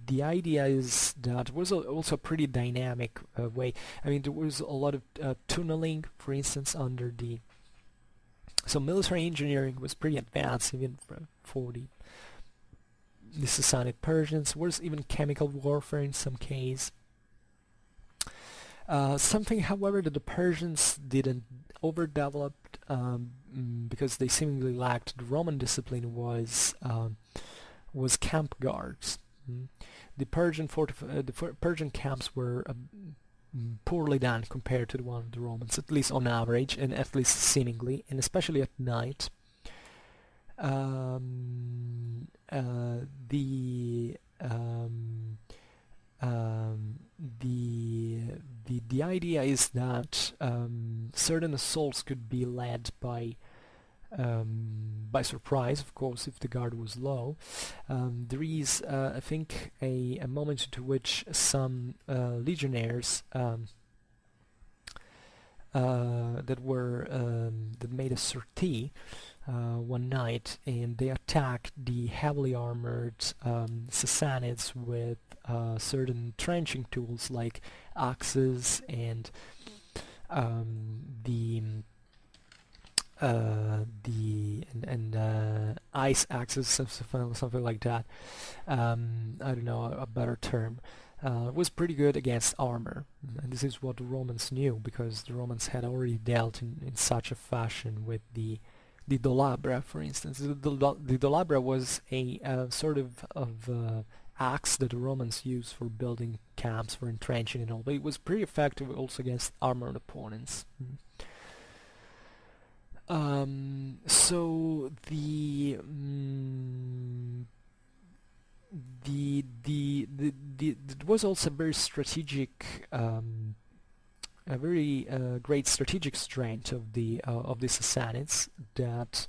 The idea is that was also a pretty dynamic way. I mean, there was a lot of tunneling, for instance, under the... So military engineering was pretty advanced even for the Sassanid Persians. There was even chemical warfare in some case. Something, however, that the Persians didn't overdevelop because they seemingly lacked the Roman discipline was camp guards. The Persian camps were poorly done compared to the one of the Romans, at least on average, and at least seemingly, and especially at night. The idea is that certain assaults could be led by surprise, of course, if the guard was low. There is, I think, a moment to which some legionnaires that made a sortie one night, and they attacked the heavily armored Sassanids with certain trenching tools like axes and ice axes, something like that. I don't know a better term. was pretty good against armor. And this is what the Romans knew, because the Romans had already dealt in such a fashion with the dolabra, for instance. The dolabra was a sort of axe that the Romans used for building camps, for entrenching and all, but it was pretty effective also against armored opponents. So it was also very strategic, a very great strategic strength of the Sassanids that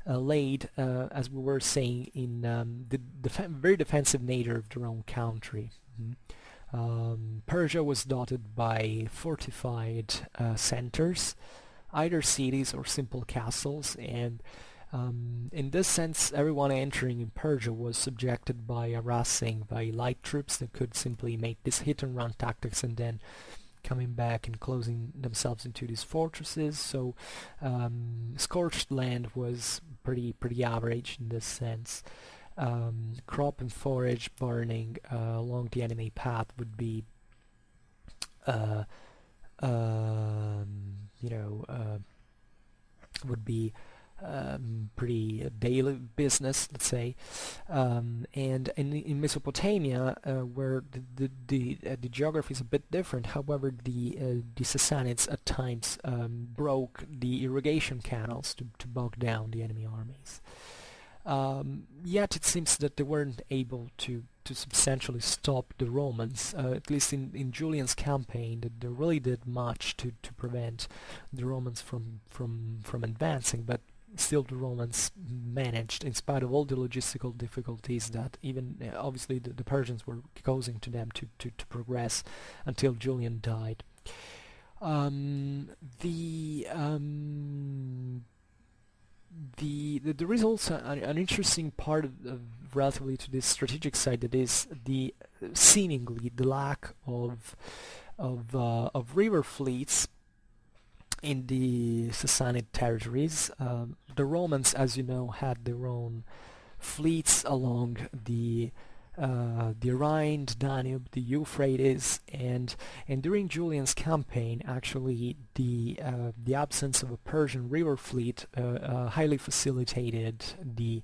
laid, as we were saying, in the very defensive nature of their own country. Persia was dotted by fortified centers, either cities or simple castles, and in this sense everyone entering in Persia was subjected by harassing by light troops that could simply make this hit and run tactics and then coming back and closing themselves into these fortresses. So scorched land was pretty average in this sense. Crop and forage burning along the enemy path would be pretty daily business, let's say. And in Mesopotamia, where the geography is a bit different, however, the Sassanids at times broke the irrigation canals to bog down the enemy armies. Yet it seems that they weren't able to substantially stop the Romans, at least in Julian's campaign, that they really did much to prevent the Romans from advancing, but still the Romans managed, in spite of all the logistical difficulties that even obviously the Persians were causing to them, to progress until Julian died. There is also an interesting part of relatively to this strategic side, that is seemingly the lack of river fleets in the Sassanid territories. The Romans, as you know, had their own fleets along the Rhine, the Danube, the Euphrates, and during Julian's campaign, actually, the absence of a Persian river fleet highly facilitated the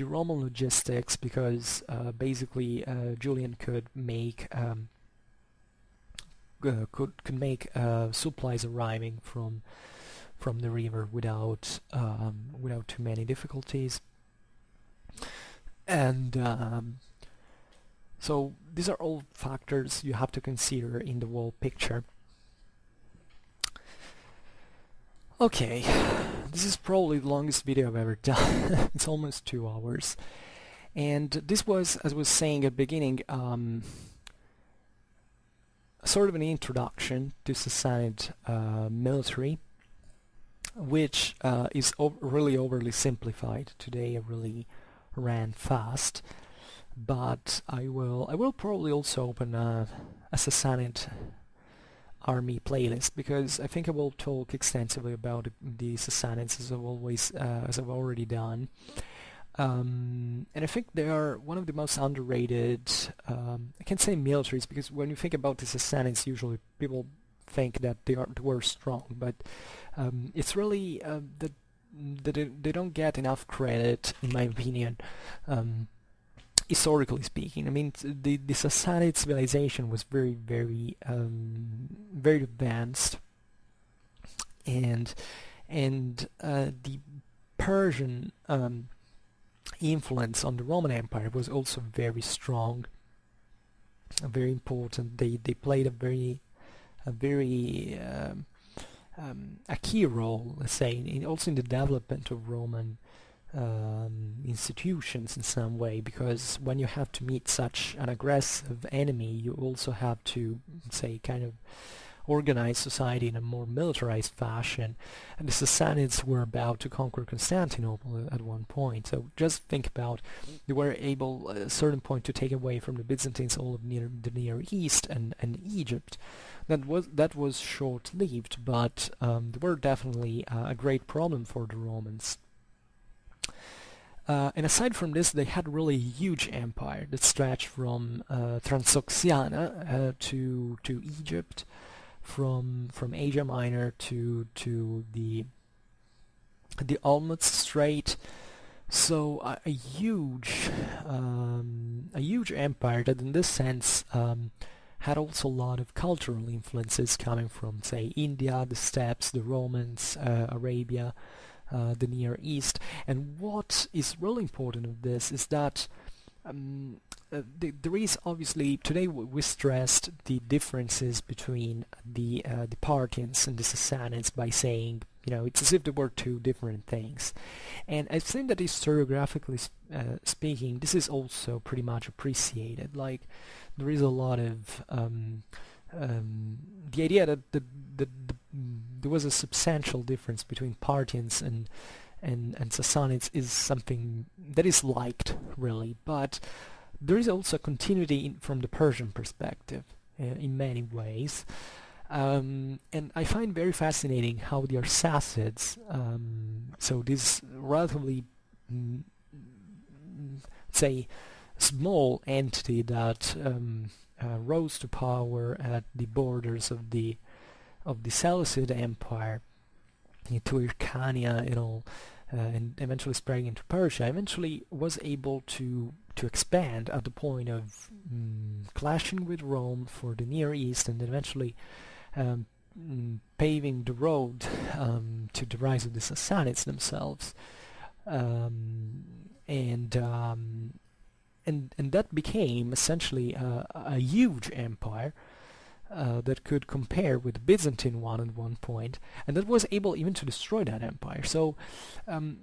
Roman logistics, because basically Julian could make supplies arriving from the river without too many difficulties. And so these are all factors you have to consider in the whole picture. Okay, this is probably the longest video I've ever done. It's almost 2 hours. And this was, as I was saying at the beginning, sort of an introduction to Sassanid military, which is really overly simplified. Today I really ran fast, but I will probably also open a Sassanid army playlist, because I think I will talk extensively about the Sassanids, as I've already done. And I think they are one of the most underrated, I can't say militaries, because when you think about the Sassanids, usually people think that they were strong, but it's really that they don't get enough credit, in my opinion, historically speaking. I mean, the Sassanid civilization was very advanced, and the Persian influence on the Roman Empire was also very strong, very important. They played a key role, let's say, also in the development of Roman institutions in some way, because when you have to meet such an aggressive enemy, you also have to, say, kind of organize society in a more militarized fashion. And the Sassanids were about to conquer Constantinople at one point, so just think about, they were able at a certain point to take away from the Byzantines all of the Near East and Egypt. That was short-lived, but they were definitely a great problem for the Romans. And aside from this, they had really a huge empire that stretched from Transoxiana to Egypt, from Asia Minor to the Olmutz Strait. So a huge empire that, in this sense, had also a lot of cultural influences coming from, say, India, the steppes, the Romans, Arabia, the Near East. And what is really important of this is that there is obviously, today we stressed the differences between the Parthians and the Sassanids by saying, it's as if there were two different things. And I think that historiographically speaking, this is also pretty much appreciated. Like, there is a lot of the idea that there was a substantial difference between Parthians and Sassanids is something that is liked, really. But there is also continuity from the Persian perspective in many ways. And I find very fascinating how the Sassanids, so this relatively, say, small entity that rose to power at the borders of the Seleucid Empire, into Hyrcania and all, and eventually spreading into Persia, eventually was able to expand at the point of clashing with Rome for the Near East, and eventually paving the road to the rise of the Sassanids themselves, and that became essentially a huge empire that could compare with the Byzantine one at one point, and that was able even to destroy that empire. So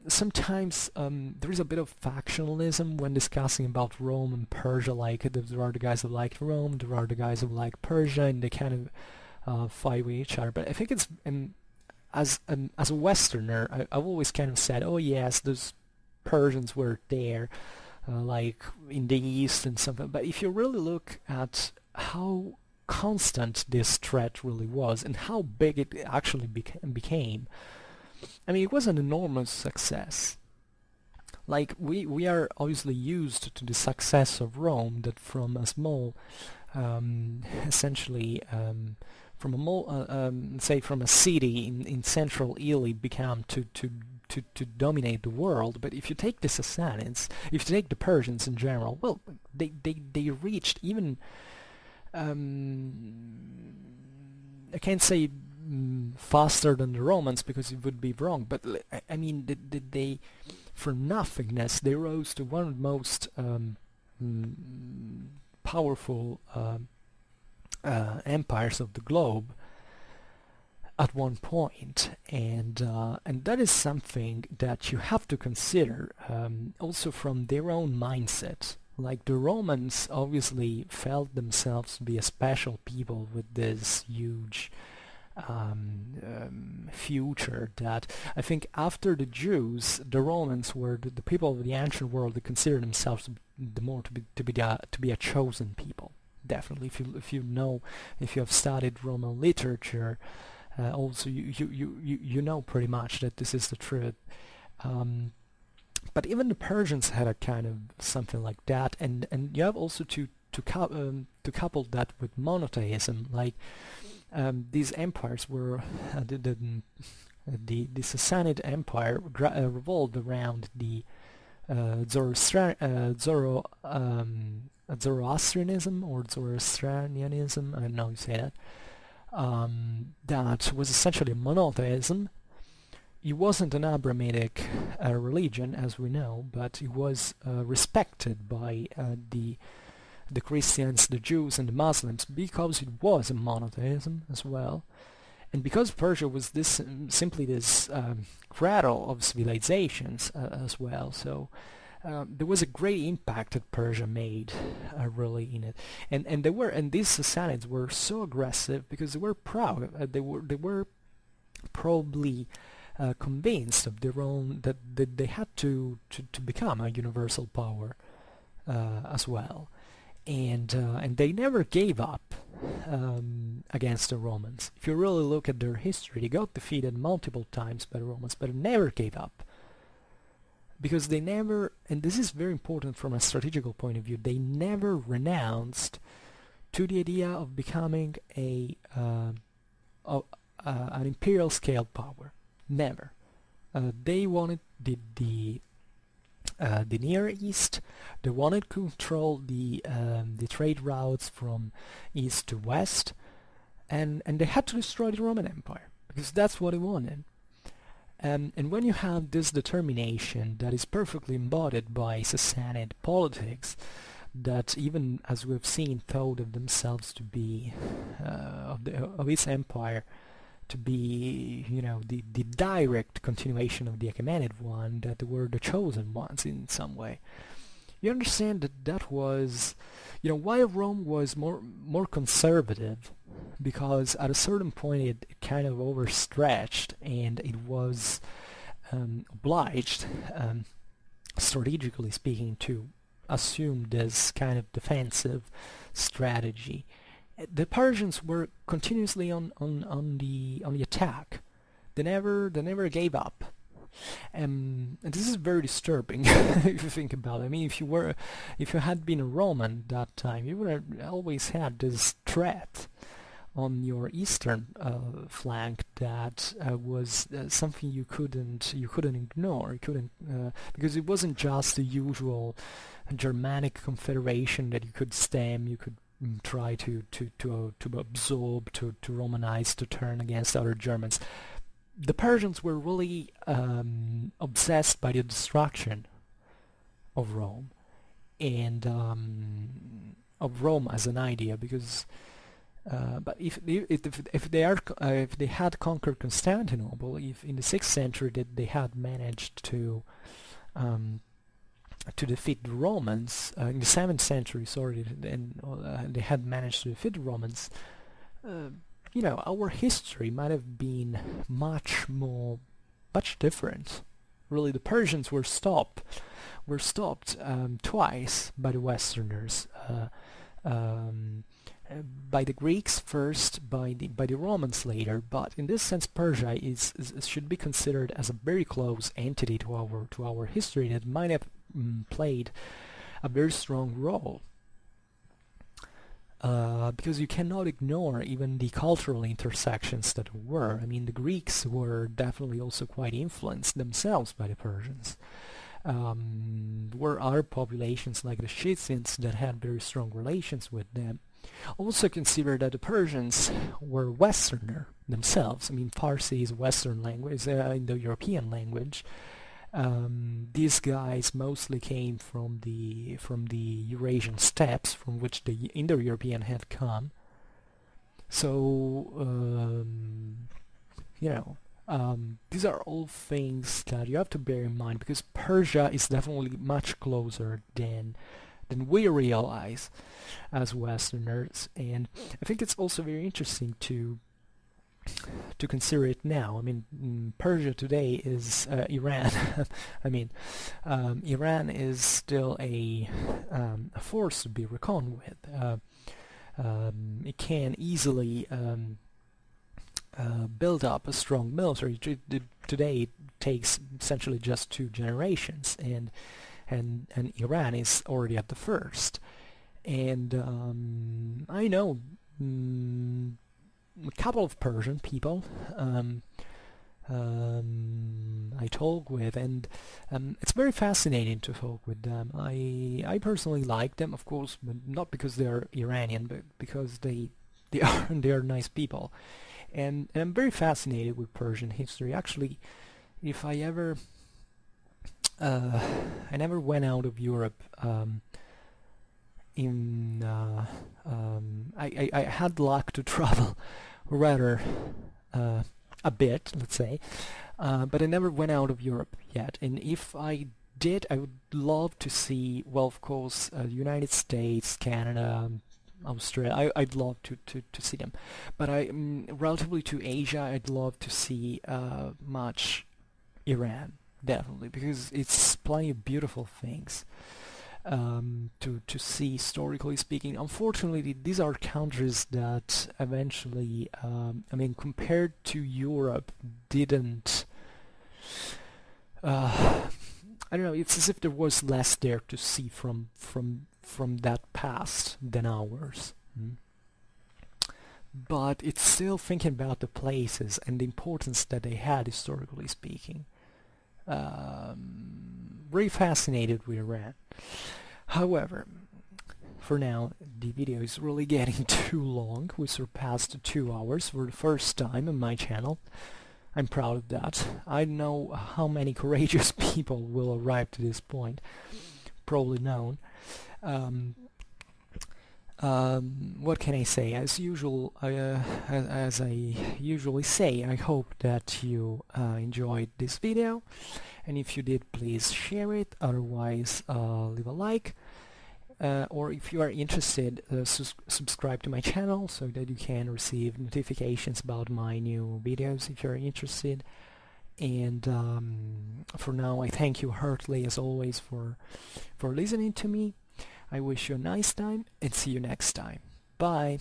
sometimes there is a bit of factionalism when discussing about Rome and Persia. Like, there are the guys who like Rome, there are the guys who like Persia, and they kind of fight with each other. But I think it's as a Westerner, I've always kind of said, oh yes, those Persians were there, like in the East and something. But if you really look at how constant this threat really was and how big it actually became, I mean, it was an enormous success. Like, we are obviously used to the success of Rome, that from a small, essentially, say from a city in central Italy became to dominate the world. But if you take the Sassanids, if you take the Persians in general, well, they reached even, I can't say faster than the Romans because it would be wrong, but I mean, they from nothingness they rose to one of the most powerful empires of the globe at one point, and that is something that you have to consider also from their own mindset. Like, the Romans obviously felt themselves to be a special people with this huge future, that I think after the Jews, the Romans were the people of the ancient world that considered themselves to be a chosen people. Definitely, if you have studied Roman literature, also you know pretty much that this is the truth. But even the Persians had a kind of something like that, and you have also to couple that with monotheism. Like, these empires were the Sassanid Empire revolved around the Zoroastrianism or Zoroastrianism, I don't know how you say that. That was essentially monotheism. It wasn't an Abrahamic religion, as we know, but it was respected by the Christians, the Jews, and the Muslims because it was a monotheism as well, and because Persia was simply this cradle of civilizations as well. So there was a great impact that Persia made, really, in it, and these Sassanids were so aggressive because they were proud. They were probably convinced of their own, that they had to become a universal power as well, and they never gave up against the Romans. If you really look at their history, they got defeated multiple times by the Romans, but never gave up. because they never, and this is very important from a strategical point of view, they never renounced to the idea of becoming an imperial scale power. Never. They wanted the Near East. They wanted to control the trade routes from east to west, and they had to destroy the Roman Empire because that's what they wanted. And when you have this determination that is perfectly embodied by Sassanid politics, that even as we've seen thought of themselves to be of its empire to be, the direct continuation of the Achaemenid one, that they were the chosen ones in some way. You understand that was, why Rome was more conservative, because at a certain point it kind of overstretched, and it was obliged, strategically speaking, to assume this kind of defensive strategy. The Persians were continuously on the attack. They never gave up. And this is very disturbing if you think about it. I mean, if you had been a Roman that time, you would have always had this threat on your eastern flank that was something you couldn't ignore. Because it wasn't just the usual Germanic confederation that you could stem. You could try to absorb, to Romanize, to turn against other Germans. The Persians were really obsessed by the destruction of Rome, and of Rome as an idea, because but if they had conquered Constantinople, if in the 6th century that they had managed to defeat the Romans, in the 7th century, and they had managed to defeat the Romans, our history might have been much different. Really, the Persians were stopped twice by the Westerners, by the Greeks first, by the Romans later. But in this sense, Persia should be considered as a very close entity to our history that might have played a very strong role. Because you cannot ignore even the cultural intersections that were. I mean, the Greeks were definitely also quite influenced themselves by the Persians. Were other populations like the Scythians that had very strong relations with them. Also consider that the Persians were Westerner themselves. I mean, Farsi is a Western language, Indo-European language. These guys mostly came from the Eurasian steppes, from which the Indo-European had come. So these are all things that you have to bear in mind, because Persia is definitely much closer than we realize as Westerners, and I think it's also very interesting to consider it now. I mean, Persia today is Iran. I mean, Iran is still a force to be reckoned with. It can easily build up a strong military. Today it takes essentially just 2 generations, and Iran is already at the first. And I know a couple of Persian people I talk with, and it's very fascinating to talk with them. I personally like them, of course, but not because they're Iranian, but because they are nice people. And I'm very fascinated with Persian history. Actually, if I ever I never went out of Europe. I had luck to travel rather a bit, let's say, but I never went out of Europe yet. And if I did, I would love to see, well, of course, the United States, Canada, Australia. I'd love to see them. But relatively to Asia, I'd love to see much Iran. Definitely, because it's plenty of beautiful things to see, historically speaking. Unfortunately, these are countries that eventually, compared to Europe, didn't I don't know, it's as if there was less there to see from that past than ours. But it's still thinking about the places and the importance that they had, historically speaking. Very fascinated with Iran. However, for now, the video is really getting too long. We surpassed 2 hours for the first time on my channel. I'm proud of that. I don't know how many courageous people will arrive to this point. Probably none. What can I say? As usual, as I usually say, I hope that you enjoyed this video, and if you did, please share it. Otherwise, leave a like, or if you are interested, subscribe to my channel so that you can receive notifications about my new videos if you're interested. And for now, I thank you heartily, as always, for listening to me. I wish you a nice time, and see you next time. Bye!